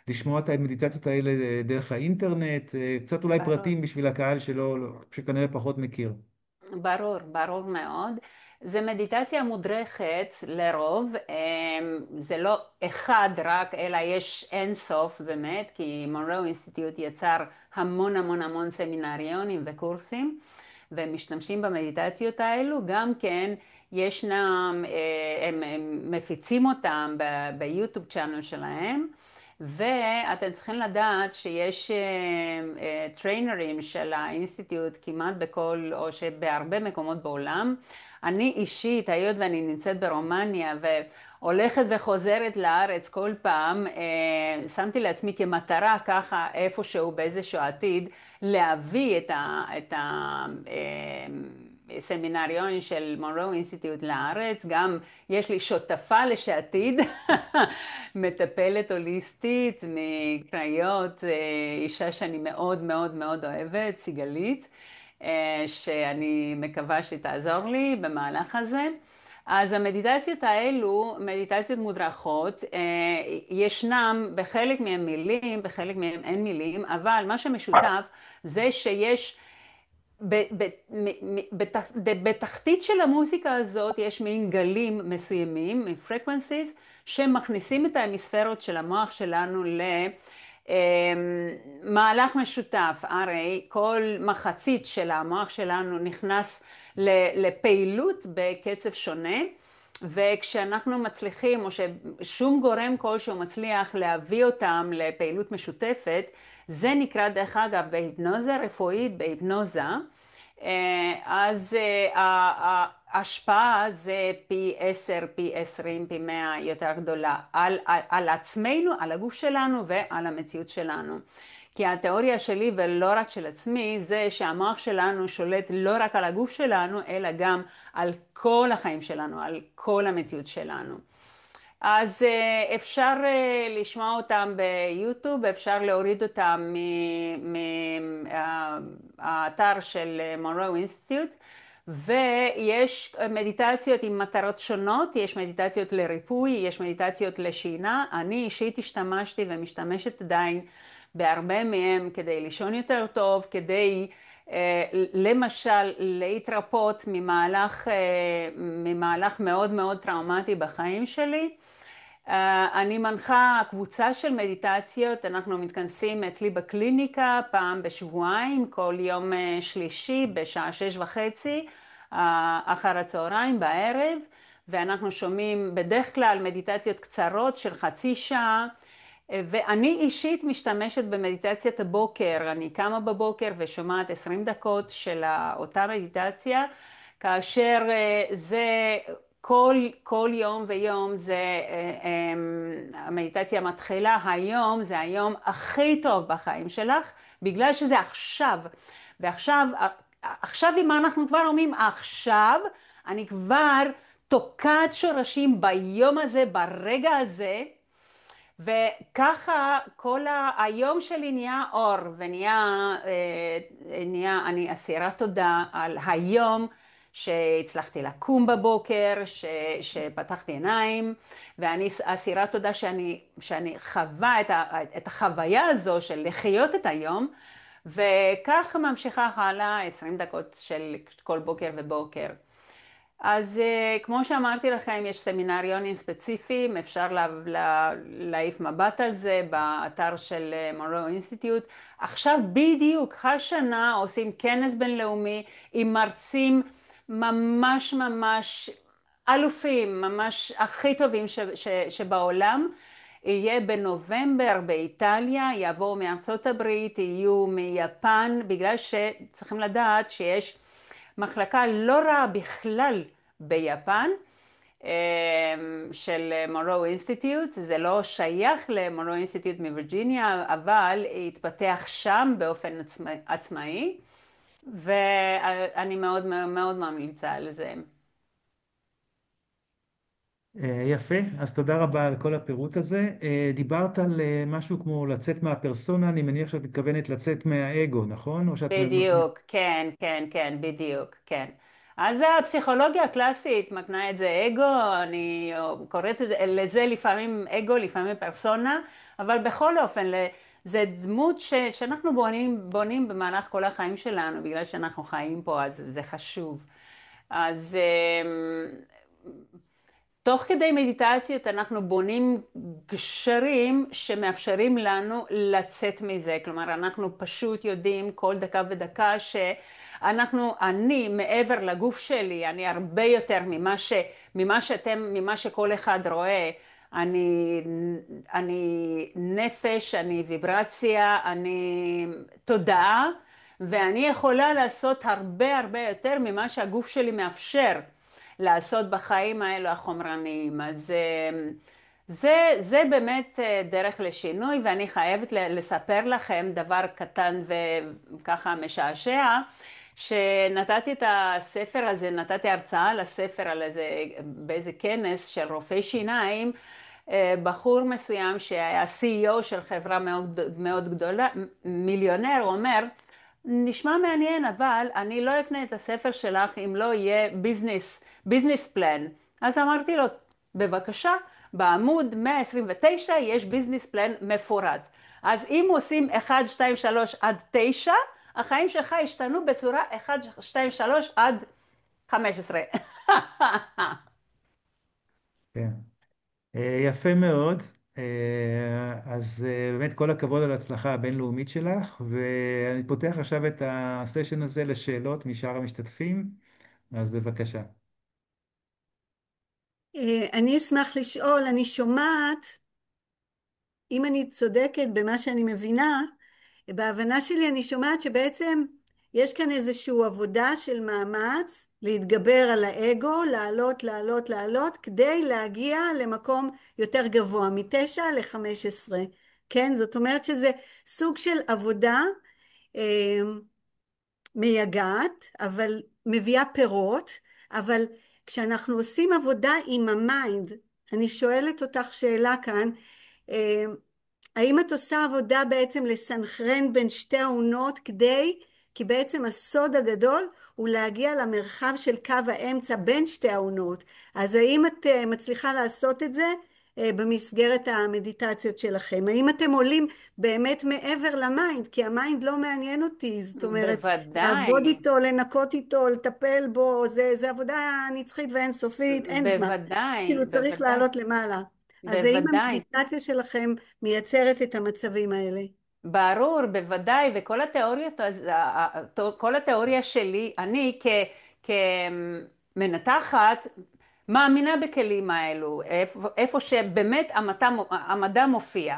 לשמוע את המדיטציות האלה דרך האינטרנט, קצת אולי ברור. פרטים בשביל הקהל שכנראה פחות מכיר. ברור, ברור מאוד. זה מדיטציה מודרכת לרוב, זה לא אחד רק, אלא יש אין סוף באמת, כי מונרו אינסטיטוט יצר המון המון המון סמינריונים וקורסים, והם משתמשים במדיטציות האלו. גם כן ישנם, הם מפיצים אותם ביוטיוב צ'אנל שלהם, ואתם צריכים לדעת שיש טריינרים של האינסטיטוט כמעט בכל, או שבהרבה מקומות בעולם. אני אישית, היות ואני נמצאת ברומניה והולכת וחוזרת לארץ כל פעם, שמתי לעצמי כמטרה ככה איפשהו באיזשהו עתיד להביא את הסמינריון של מונרו אינסטיטוט לארץ. גם יש לי שותפה לשעתיד, מטפלת הוליסטית מקריות, אישה שאני מאוד מאוד מאוד אוהבת, סיגלית, שאני מקווה שתעזור לי במהלך הזה. אז המדיטציות האלו, מדיטציות מודרכות, ישנם בחלק מהם מילים, בחלק מהם אין מילים, אבל מה שמשותף זה שיש בתחתית של המוזיקה הזאת יש מין גלים מסוימים, frequencies, שמכניסים את ההמיספרות של המוח שלנו למהלך משותף. הרי כל מחצית של המוח שלנו נכנס לפעילות בקצב שונה, וכשאנחנו מצליחים, או ששום גורם כלשהו מצליח להביא אותם לפעילות משותפת, זה נקרא דרך אגב בהיפנוזה רפואית, בהיפנוזה, אז ההשפעה זה פי 10, פי 20, פי 100 יותר גדולה על עצמנו, על הגוף שלנו ועל המציאות שלנו. כי התיאוריה שלי ולא רק של עצמי זה שהמוח שלנו שולט לא רק על הגוף שלנו אלא גם על כל החיים שלנו, על כל המציאות שלנו. אז אפשר לשמוע אותם ביוטיוב, אפשר להוריד אותם מהאתר של מונרו אינסטיטוט, ויש מדיטציות עם מטרות שונות, יש מדיטציות לריפוי, יש מדיטציות לשינה. אני אישית השתמשתי ומשתמשת עדיין בהרבה מהם כדי לישון יותר טוב, כדי למשל להתרפות ממהלך מאוד מאוד טראומטי בחיים שלי. אני מנחה קבוצה של מדיטציות, אנחנו מתכנסים אצלי בקליניקה פעם בשבועיים, כל יום שלישי בשעה 6:30 אחר הצהריים בערב, ואנחנו שומעים בדרך כלל מדיטציות קצרות של חצי שעה, ואני אישית משתמשת במדיטציית הבוקר. אני קמה בבוקר ושומעת 20 דקות של אותה מדיטציה, כאשר זה כל יום ויום זה, המדיטציה מתחילה היום, זה היום הכי טוב בחיים שלך, בגלל שזה עכשיו. ועכשיו אם אנחנו כבר אומרים עכשיו, אני כבר תוקעת שורשים ביום הזה, ברגע הזה, וככה כל היום שלי נהיה אור, אני אסירת תודה על היום שהצלחתי לקום בבוקר, שפתחתי עיניים, ואני אסירת תודה שאני חווה את החוויה הזו של לחיות את היום, וכך ממשיכה הלאה 20 דקות של כל בוקר ובוקר. אז כמו שאמרתי לכם, יש סמינריונים ספציפיים, אפשר להעיף מבט על זה באתר של מורו אינסטיטוט. עכשיו בדיוק השנה עושים כנס בינלאומי עם מרצים ממש ממש אלופים, ממש הכי טובים שבעולם. יהיה בנובמבר באיטליה, יבואו מארצות הברית, יהיו מיפן, בגלל שצריכים לדעת שיש מחלקה לא רעה בכלל ביפן, של מורו אינסטיטוט. זה לא שייך למורו אינסטיטוט מווירג'יניה, אבל התפתח שם באופן עצמאי, ואני מאוד מאוד ממליצה על זה. יפה, אז תודה רבה על כל הפירוט הזה. דיברת על משהו כמו לצאת מהפרסונה, אני מניח שאת מתכוונת לצאת מהאגו, נכון? או שאת... בדיוק, כן, כן, כן, בדיוק, כן. אז הפסיכולוגיה הקלאסית מקנה את זה אגו, אני קוראת לזה לפעמים אגו, לפעמים פרסונה, אבל בכל אופן זה דמות שאנחנו בונים במהלך כל החיים שלנו, בגלל שאנחנו חיים פה, אז זה חשוב. אז תוך כדי מדיטציות אנחנו בונים גשרים שמאפשרים לנו לצאת מזה, כלומר אנחנו פשוט יודעים כל דקה ודקה שאנחנו, אני מעבר לגוף שלי, אני הרבה יותר ממה שכל אחד רואה, אני נפש, אני ויברציה, אני תודעה, ואני יכולה לעשות הרבה יותר ממה שהגוף שלי מאפשר. לעשות בחיים האלו החומרניים. אז זה באמת דרך לשינוי, ואני חייבת לספר לכם דבר קטן וככה משעשע, שנתתי את הספר הזה, נתתי הרצאה על הספר על באיזה כנס של רופאי שיניים, בחור מסוים שהיה CEO של חברה מאוד, מאוד גדולה, מיליונר, הוא אומר, נשמע מעניין, אבל אני לא אקנה את הספר שלך אם לא יהיה ביזנס פלן. אז אמרתי לו, בבקשה, בעמוד 129 יש ביזנס פלן מפורט. אז אם עושים 1, 2, 3 עד 9, החיים שלך השתנו בצורה 1, 2, 3 עד 15. כן. יפה מאוד. אז באמת כל הכבוד על ההצלחה הבינלאומית שלך, ואני פותח עכשיו את הסשן הזה לשאלות משאר המשתתפים, אז בבקשה. אני אשמח לשאול, אני שומעת, אם אני צודקת במה שאני מבינה, בהבנה שלי אני שומעת שבעצם יש כאן איזושהי עבודה של מאמץ להתגבר על האגו, לעלות כדי להגיע למקום יותר גבוה, מ9 ל-15. כן, זאת אומרת שזה סוג של עבודה מייגעת, אבל מביאה פירות, אבל כשאנחנו עושים עבודה עם המיינד, אני שואלת אותך שאלה כאן, האם את עושה עבודה בעצם לסנכרן בין שתי העונות כי בעצם הסוד הגדול הוא להגיע למרחב של קו האמצע בין שתי העונות. אז האם את מצליחה לעשות את זה במסגרת המדיטציות שלכם? האם אתם עולים באמת מעבר למיינד? כי המיינד לא מעניין אותי, זאת אומרת, לעבוד בוודאי, איתו, לנקות איתו, לטפל בו, זה עבודה נצחית ואינסופית, אין זמן. בוודאי, כאילו צריך בוודאי, לעלות למעלה. אז האם בוודאי. המדיטציה שלכם מייצרת את המצבים האלה? ברור, בוודאי, וכל התיאוריות, כל התיאוריה שלי, אני כמנתחת, מאמינה בכלים האלו, איפה שבאמת המדע מופיע.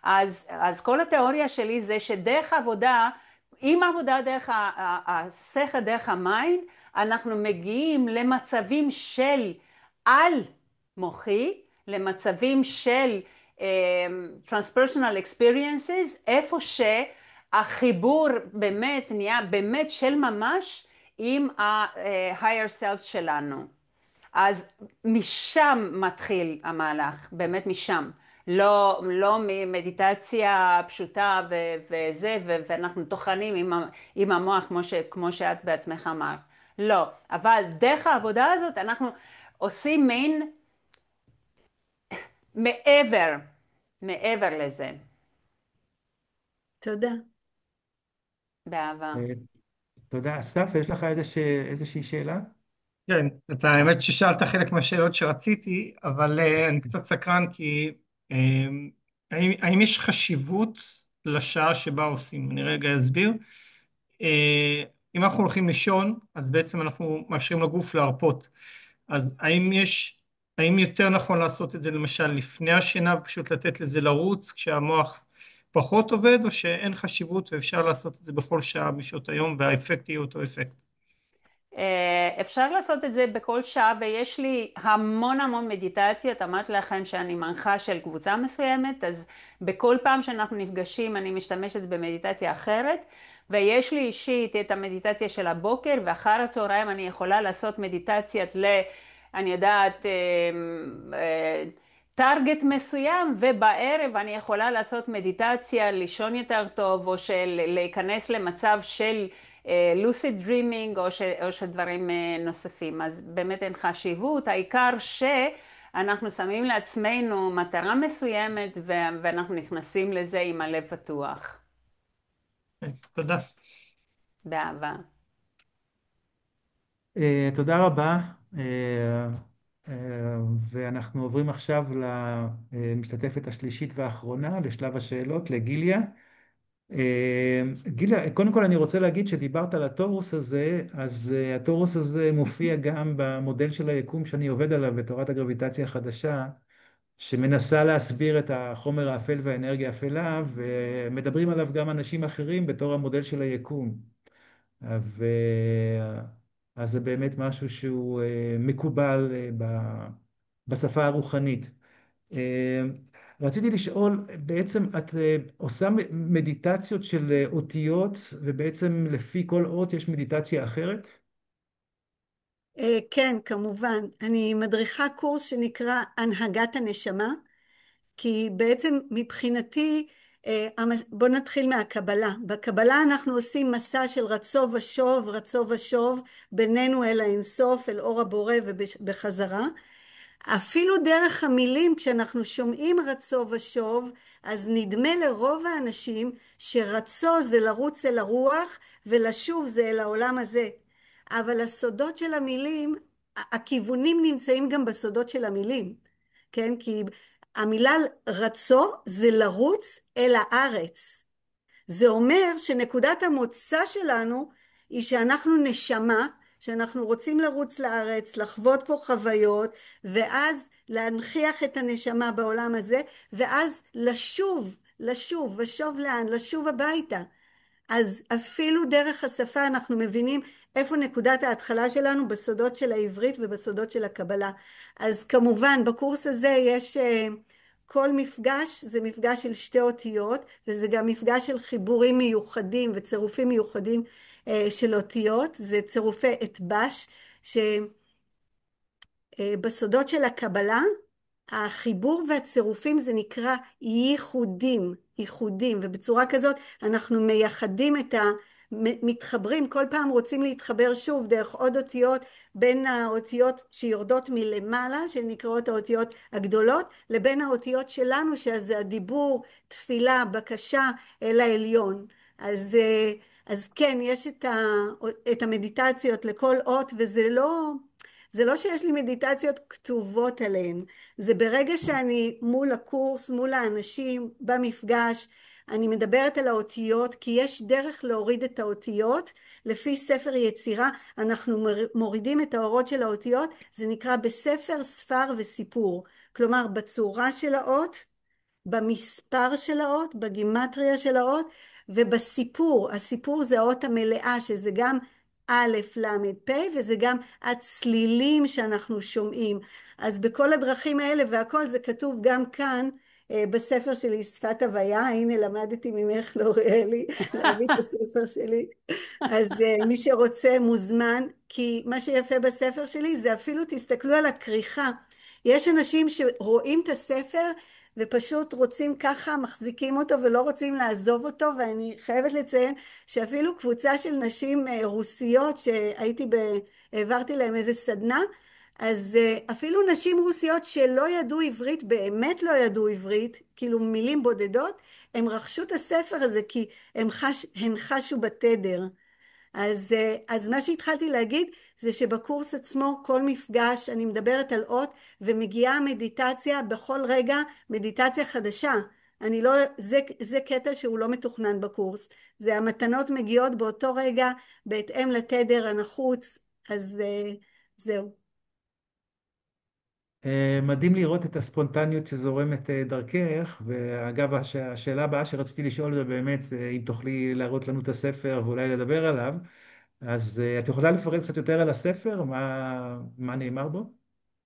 אז כל התיאוריה שלי זה שדרך עבודה, עם עבודה דרך השכל, דרך המיינד, אנחנו מגיעים למצבים של על מוחי, למצבים של transpersonal experiences, איפה שהחיבור באמת נהיה באמת של ממש עם ה-higher self שלנו. אז משם מתחיל המהלך, באמת משם. לא ממדיטציה פשוטה וזה, ואנחנו טוחנים עם המוח כמו שאת בעצמך אמרת. לא, אבל דרך העבודה הזאת אנחנו עושים מין מעבר לזה. תודה. באהבה. תודה. אסף, יש לך איזושהי שאלה? כן, אתה האמת ששאלת חלק מהשאלות שרציתי, אבל אני קצת סקרן כי אה, האם יש חשיבות לשעה שבה עושים? אני רגע אסביר. אם אנחנו הולכים לישון, אז בעצם אנחנו מאפשרים לגוף להרפות. אז האם יותר נכון לעשות את זה למשל לפני השינה, ופשוט לתת לזה לרוץ כשהמוח פחות עובד, או שאין חשיבות ואפשר לעשות את זה בכל שעה בשעות היום, והאפקט יהיה אותו אפקט? אפשר לעשות את זה בכל שעה, ויש לי המון מדיטציות. אמרתי לכם שאני מנחה של קבוצה מסוימת, אז בכל פעם שאנחנו נפגשים אני משתמשת במדיטציה אחרת, ויש לי אישית את המדיטציה של הבוקר, ואחר הצהריים אני יכולה לעשות מדיטציית אני יודעת, טרגט מסוים, ובערב אני יכולה לעשות מדיטציה לישון יותר טוב, או להיכנס למצב של לוסיד דרימינג, או שדברים נוספים. אז באמת אין חשיבות, העיקר שאנחנו שמים לעצמנו מטרה מסוימת, ואנחנו נכנסים לזה עם הלב פתוח. תודה. באהבה. תודה רבה. אה, ואנחנו עוברים עכשיו למשתתפת השלישית והאחרונה, לשלב השאלות, לגיליה. גיליה, קודם כל אני רוצה להגיד שדיברת על הטורוס הזה, אז הטורוס הזה מופיע גם במודל של היקום שאני עובד עליו בתורת הגרביטציה החדשה, שמנסה להסביר את החומר האפל והאנרגיה האפלה, ומדברים עליו גם אנשים אחרים בתור המודל של היקום. ו... אז זה באמת משהו שהוא מקובל בשפה הרוחנית. רציתי לשאול, בעצם את עושה מדיטציות של אותיות, ובעצם לפי כל אות יש מדיטציה אחרת? כן, כמובן. אני מדריכה קורס שנקרא הנהגת הנשמה, כי בעצם מבחינתי, בוא נתחיל מהקבלה. בקבלה אנחנו עושים מסע של רצו ושוב, רצו ושוב, בינינו אל האינסוף, אל אור הבורא ובחזרה. אפילו דרך המילים, כשאנחנו שומעים רצו ושוב, אז נדמה לרוב האנשים שרצו זה לרוץ אל הרוח, ולשוב זה אל העולם הזה. אבל הסודות של המילים, הכיוונים נמצאים גם בסודות של המילים, כן? כי המילה רצו זה לרוץ אל הארץ. זה אומר שנקודת המוצא שלנו היא שאנחנו נשמה, שאנחנו רוצים לרוץ לארץ, לחוות פה חוויות, ואז להנכיח את הנשמה בעולם הזה, ואז לשוב ושוב לאן? לשוב הביתה. אז אפילו דרך השפה אנחנו מבינים איפה נקודת ההתחלה שלנו בסודות של העברית ובסודות של הקבלה. אז כמובן בקורס הזה יש כל מפגש, זה מפגש של שתי אותיות, וזה גם מפגש של חיבורים מיוחדים וצירופים מיוחדים של אותיות, זה צירופי אתב"ש, שבסודות של הקבלה החיבור והצירופים זה נקרא ייחודים, ייחודים, ובצורה כזאת אנחנו מייחדים מתחברים, כל פעם רוצים להתחבר שוב דרך עוד אותיות, בין האותיות שיורדות מלמעלה, שנקראות האותיות הגדולות, לבין האותיות שלנו, שזה הדיבור, תפילה, בקשה אל העליון. אז כן, יש את המדיטציות לכל אות, וזה לא שיש לי מדיטציות כתובות עליהן, זה ברגע שאני מול הקורס, מול האנשים, במפגש, אני מדברת על האותיות, כי יש דרך להוריד את האותיות, לפי ספר יצירה, אנחנו מורידים את האורות של האותיות, זה נקרא בספר ספר וסיפור, כלומר בצורה של האות, במספר של האות, בגימטריה של האות, ובסיפור, הסיפור זה האות המלאה, שזה גם א', ל', פ', וזה גם הצלילים שאנחנו שומעים. אז בכל הדרכים האלה והכל זה כתוב גם כאן, בספר שלי שפת הוויה, הנה למדתי ממך לאוריאלי להביא את הספר שלי, אז מי שרוצה מוזמן, כי מה שיפה בספר שלי זה אפילו תסתכלו על הכריכה, יש אנשים שרואים את הספר ופשוט רוצים ככה, מחזיקים אותו ולא רוצים לעזוב אותו, ואני חייבת לציין שאפילו קבוצה של נשים רוסיות העברתי להם איזה סדנה, אז אפילו נשים רוסיות שלא ידעו עברית, באמת לא ידעו עברית, כאילו מילים בודדות, הם רכשו את הספר הזה כי הן חשו בתדר. אז מה שהתחלתי להגיד זה שבקורס עצמו כל מפגש אני מדברת על אות ומגיעה מדיטציה בכל רגע, מדיטציה חדשה. אני לא, זה קטע שהוא לא מתוכנן בקורס. זה המתנות מגיעות באותו רגע בהתאם לתדר הנחוץ. אז זהו. מדהים לראות את הספונטניות שזורמת דרכך, ואגב, השאלה הבאה שרציתי לשאול זה באמת אם תוכלי להראות לנו את הספר ואולי לדבר עליו, אז את יכולה לפרט קצת יותר על הספר, מה נאמר בו?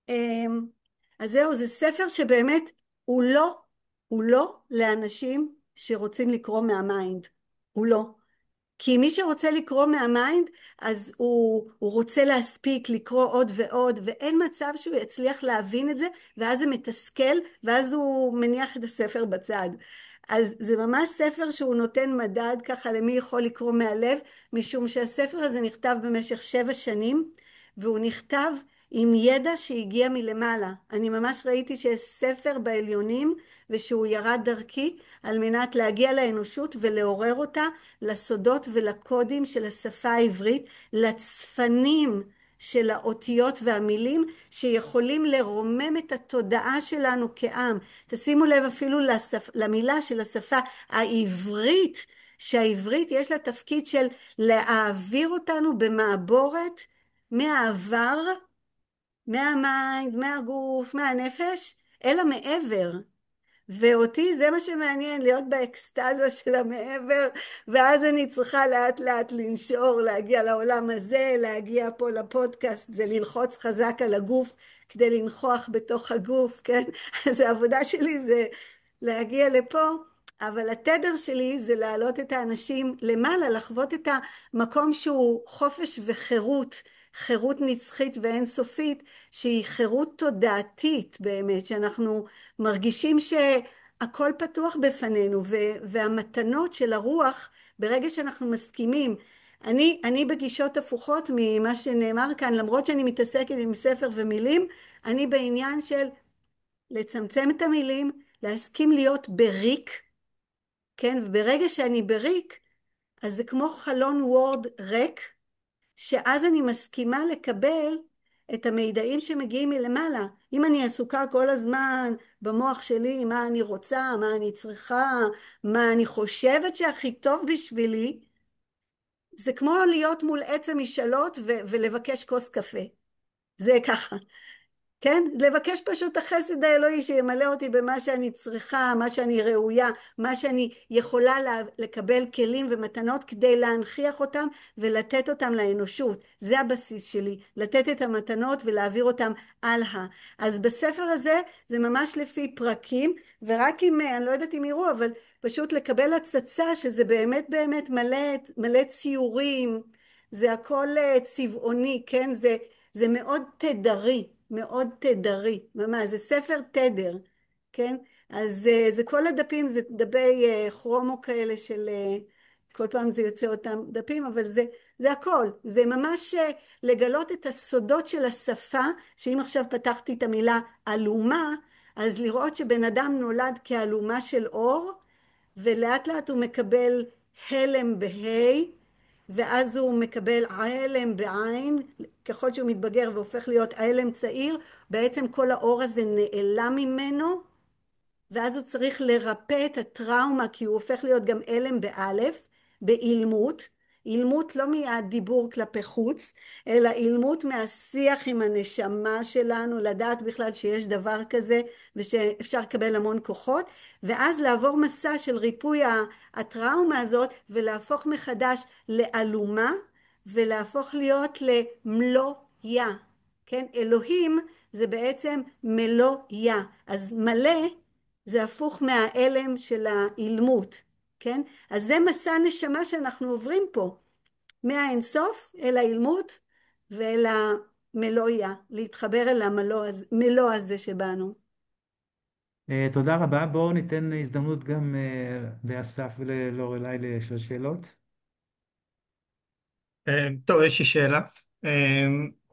אמ, אז זהו, זה ספר שבאמת הוא לא לאנשים שרוצים לקרוא מהמיינד. הוא לא. כי מי שרוצה לקרוא מהמיינד, אז הוא רוצה להספיק לקרוא עוד ועוד, ואין מצב שהוא יצליח להבין את זה, ואז זה מתסכל, ואז הוא מניח את הספר בצד. אז זה ממש ספר שהוא נותן מדד ככה למי יכול לקרוא מהלב, משום שהספר הזה נכתב במשך 7 שנים, והוא נכתב עם ידע שהגיע מלמעלה. אני ממש ראיתי שיש ספר בעליונים, ושהוא ירד דרכי על מנת להגיע לאנושות ולעורר אותה לסודות ולקודים של השפה העברית, לצפנים של האותיות והמילים שיכולים לרומם את התודעה שלנו כעם. תשימו לב אפילו למילה של השפה העברית, שהעברית יש לה תפקיד של להעביר אותנו במעבורת מהעבר, מהמיינד, מהגוף, מהנפש, אל המעבר. ואותי זה מה שמעניין, להיות באקסטזה של המעבר, ואז אני צריכה לאט לאט לנשור, להגיע לעולם הזה, להגיע פה לפודקאסט, זה ללחוץ חזק על הגוף כדי לנכוח בתוך הגוף, כן? אז העבודה שלי זה להגיע לפה, אבל התדר שלי זה להעלות את האנשים למעלה, לחוות את המקום שהוא חופש וחירות, חירות נצחית ואינסופית, שהיא חירות תודעתית באמת, שאנחנו מרגישים שהכל פתוח בפנינו, והמתנות של הרוח, ברגע שאנחנו מסכימים, אני בגישות הפוכות ממה שנאמר כאן, למרות שאני מתעסקת עם ספר ומילים, אני בעניין של לצמצם את המילים, להסכים להיות בריק, כן? וברגע שאני בריק, אז זה כמו חלון וורד ריק, שאז אני מסכימה לקבל את המידעים שמגיעים מלמעלה. אם אני עסוקה כל הזמן במוח שלי, מה אני רוצה, מה אני צריכה, מה אני חושבת שהכי טוב בשבילי, זה כמו להיות מול עץ המשאלות ולבקש כוס קפה. זה ככה. כן? לבקש פשוט החסד האלוהי שימלא אותי במה שאני צריכה, מה שאני ראויה, מה שאני יכולה לקבל כלים ומתנות כדי להנכיח אותם ולתת אותם לאנושות. זה הבסיס שלי, לתת את המתנות ולהעביר אותם הלאה. אז בספר הזה זה ממש לפי פרקים, ורק אם, אני לא יודעת אם יראו, אבל פשוט לקבל הצצה שזה באמת באמת מלא ציורים, זה הכל צבעוני, כן? זה מאוד תדרי. מאוד תדרי, ממש, זה ספר תדר, כן? אז זה כל הדפים, זה דפי כרומו כאלה של, כל פעם זה יוצא אותם דפים, אבל זה הכל, זה ממש לגלות את הסודות של השפה, שאם עכשיו פתחתי את המילה אלומה, אז לראות שבן אדם נולד כאלומה של אור, ולאט לאט הוא מקבל הלם בה', ואז הוא מקבל עלם בעין, ככל שהוא מתבגר והופך להיות עלם צעיר, בעצם כל האור הזה נעלם ממנו, ואז הוא צריך לרפא את הטראומה, כי הוא הופך להיות גם עלם באלף, באילמות, אילמות לא מהדיבור כלפי חוץ, אלא אילמות מהשיח עם הנשמה שלנו, לדעת בכלל שיש דבר כזה, ושאפשר לקבל המון כוחות, ואז לעבור מסע של ריפוי הטראומה הזאת, ולהפוך מחדש לאלומה, ולהפוך להיות למלויה, כן? אלוהים זה בעצם מלויה, אז מלא זה הפוך מהאלם של האילמות, כן? אז זה מסע נשמה שאנחנו עוברים פה, מהאינסוף אל האילמות ואל המלויה, להתחבר אל המלוא הזה שבנו. תודה רבה. בואו ניתן הזדמנות גם לאסף וללורלי לשאול שאלות. טוב, יש לי שאלה.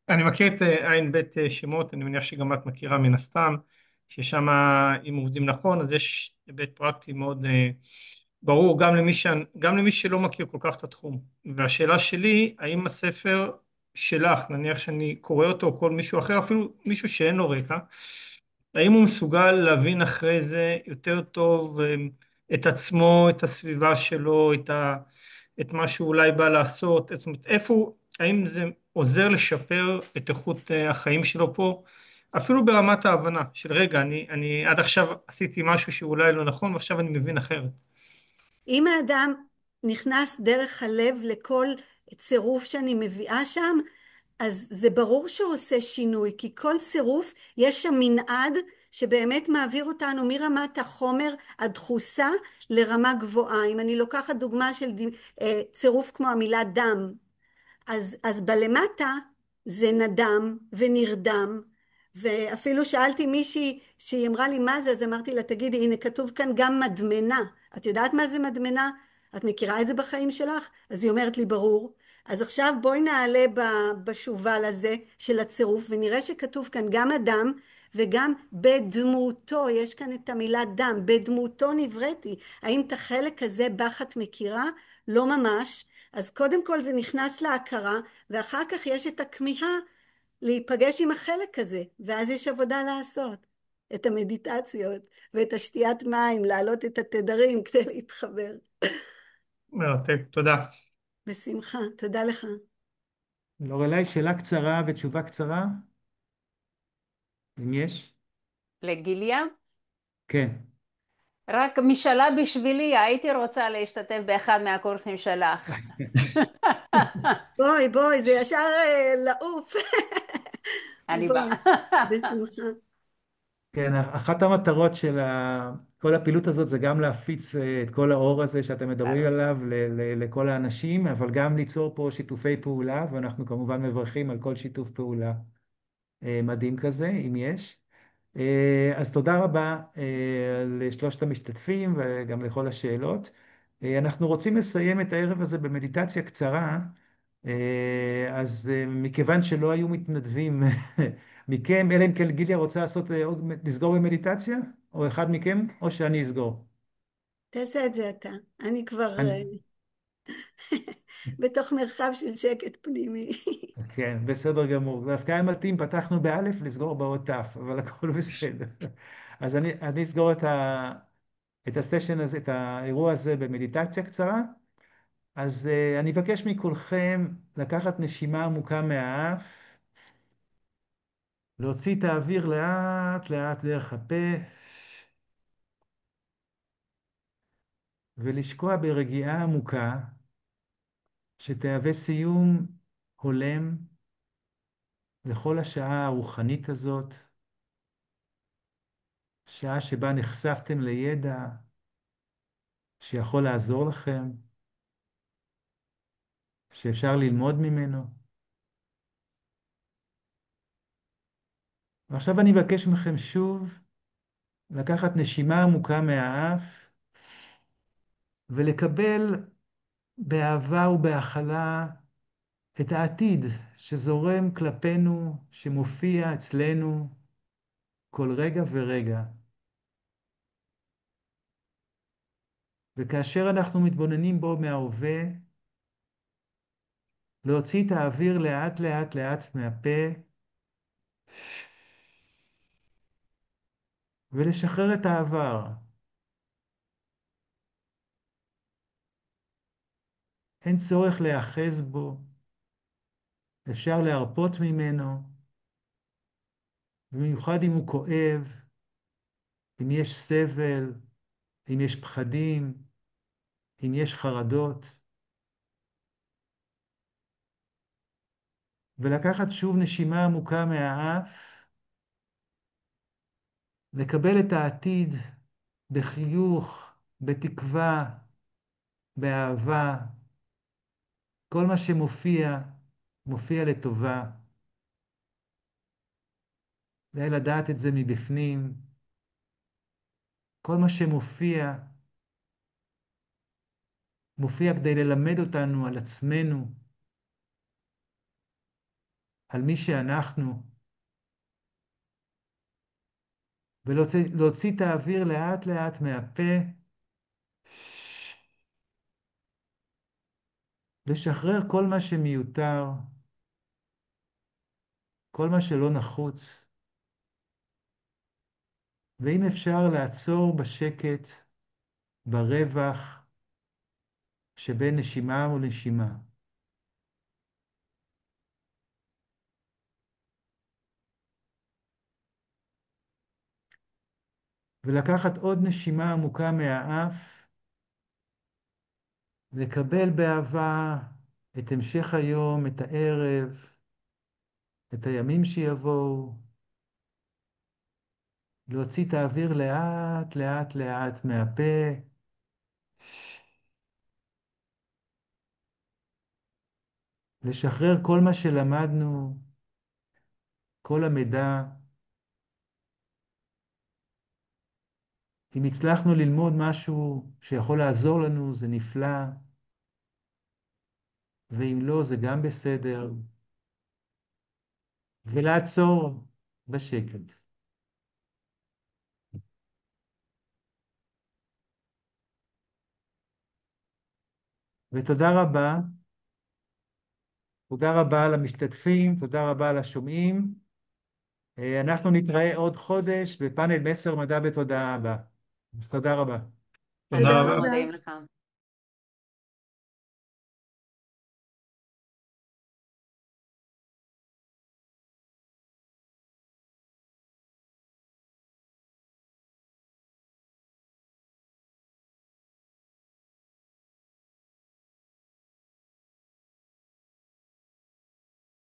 אני מכיר את עין בית שמות, אני מניח שגם את מכירה מן הסתם, ששם אם עובדים נכון, אז יש היבט פרקטי מאוד ברור, גם למי שלא מכיר כל כך את התחום. והשאלה שלי, האם הספר שלך, נניח שאני קורא אותו, או כל מישהו אחר, אפילו מישהו שאין לו רקע, האם הוא מסוגל להבין אחרי זה יותר טוב את עצמו, את הסביבה שלו, את מה שהוא אולי בא לעשות, זאת אומרת, האם זה עוזר לשפר את איכות החיים שלו פה, אפילו ברמת ההבנה של רגע, אני עד עכשיו עשיתי משהו שאולי לא נכון, ועכשיו אני מבין אחרת. אם האדם נכנס דרך הלב לכל צירוף שאני מביאה שם, אז זה ברור שהוא עושה שינוי, כי כל צירוף יש שם מנעד שבאמת מעביר אותנו מרמת החומר הדחוסה לרמה גבוהה. אם אני לוקחת דוגמה של צירוף כמו המילה דם, אז בלמטה זה נדם ונרדם, ואפילו שאלתי מישהי שהיא אמרה לי מה זה, אז אמרתי לה תגידי הנה כתוב כאן גם מדמנה, את יודעת מה זה מדמנה? את מכירה את זה בחיים שלך? אז היא אומרת לי ברור. אז עכשיו בואי נעלה בשובל הזה של הצירוף ונראה שכתוב כאן גם אדם וגם בדמותו, יש כאן את המילה דם, בדמותו נבראתי. האם את החלק הזה בך את מכירה? לא ממש. אז קודם כל זה נכנס להכרה, ואחר כך יש את הכמיהה להיפגש עם החלק הזה, ואז יש עבודה לעשות, את המדיטציות ואת השתיית מים, להעלות את התדרים כדי להתחבר. מרתק, תודה. בשמחה, תודה לך. לורלי, שאלה קצרה ותשובה קצרה, אם יש? לגיליה? כן. רק משאלה בשבילי, הייתי רוצה להשתתף באחד מהקורסים שלך. בואי, זה ישר לעוף. אני באה. בואי, בשמחה. כן, אחת המטרות של כל הפעילות הזאת זה גם להפיץ את כל האור הזה שאתם מדברים עליו לכל האנשים, אבל גם ליצור פה שיתופי פעולה, ואנחנו כמובן מברכים על כל שיתוף פעולה מדהים כזה, אם יש. אז תודה רבה לשלושת המשתתפים וגם לכל השאלות. אנחנו רוצים לסיים את הערב הזה במדיטציה קצרה, אז מכיוון שלא היו מתנדבים מכם, אלא אם כן גיליה רוצה לסגור במדיטציה, או אחד מכם, או שאני אסגור. תעשה את זה אתה, אני כבר אני- בתוך מרחב של שקט פנימי. כן, בסדר גמור. דווקא היה מתאים, פתחנו באלף, לסגור באות תף, אבל הכל בסדר. אז אני אסגור את הסשן הזה, את האירוע הזה במדיטציה קצרה. אז אני אבקש מכולכם לקחת נשימה עמוקה מהאף, להוציא את האוויר לאט לאט דרך הפה, ולשקוע ברגיעה עמוקה, שתהווה סיום הולם לכל השעה הרוחנית הזאת, שעה שבה נחשפתם לידע שיכול לעזור לכם, שאפשר ללמוד ממנו. ועכשיו אני אבקש מכם שוב לקחת נשימה עמוקה מהאף, ולקבל באהבה ובהכלה את העתיד שזורם כלפינו, שמופיע אצלנו כל רגע ורגע. וכאשר אנחנו מתבוננים בו מההווה, להוציא את האוויר לאט לאט לאט מהפה, ולשחרר את העבר. אין צורך להיאחז בו, אפשר להרפות ממנו, במיוחד אם הוא כואב, אם יש סבל, אם יש פחדים, אם יש חרדות. ולקחת שוב נשימה עמוקה מהאף, לקבל את העתיד בחיוך, בתקווה, באהבה. כל מה שמופיע, מופיע לטובה. כדאי לדעת את זה מבפנים. כל מה שמופיע, מופיע כדי ללמד אותנו על עצמנו, על מי שאנחנו, ולהוציא את האוויר לאט לאט מהפה, לשחרר כל מה שמיותר, כל מה שלא נחוץ, ואם אפשר לעצור בשקט, ברווח שבין נשימה ונשימה. ולקחת עוד נשימה עמוקה מהאף, לקבל באהבה את המשך היום, את הערב, את הימים שיבואו, להוציא את האוויר לאט, לאט, לאט מהפה, לשחרר כל מה שלמדנו, כל המידע. אם הצלחנו ללמוד משהו שיכול לעזור לנו, זה נפלא, ואם לא, זה גם בסדר. ולעצור בשקט. ותודה רבה. תודה רבה למשתתפים, תודה רבה לשומעים. אנחנו נתראה עוד חודש בפאנל מסר מדע ותודעה הבא. אז תודה רבה. תודה תודה רבה. רבה. מודים לך.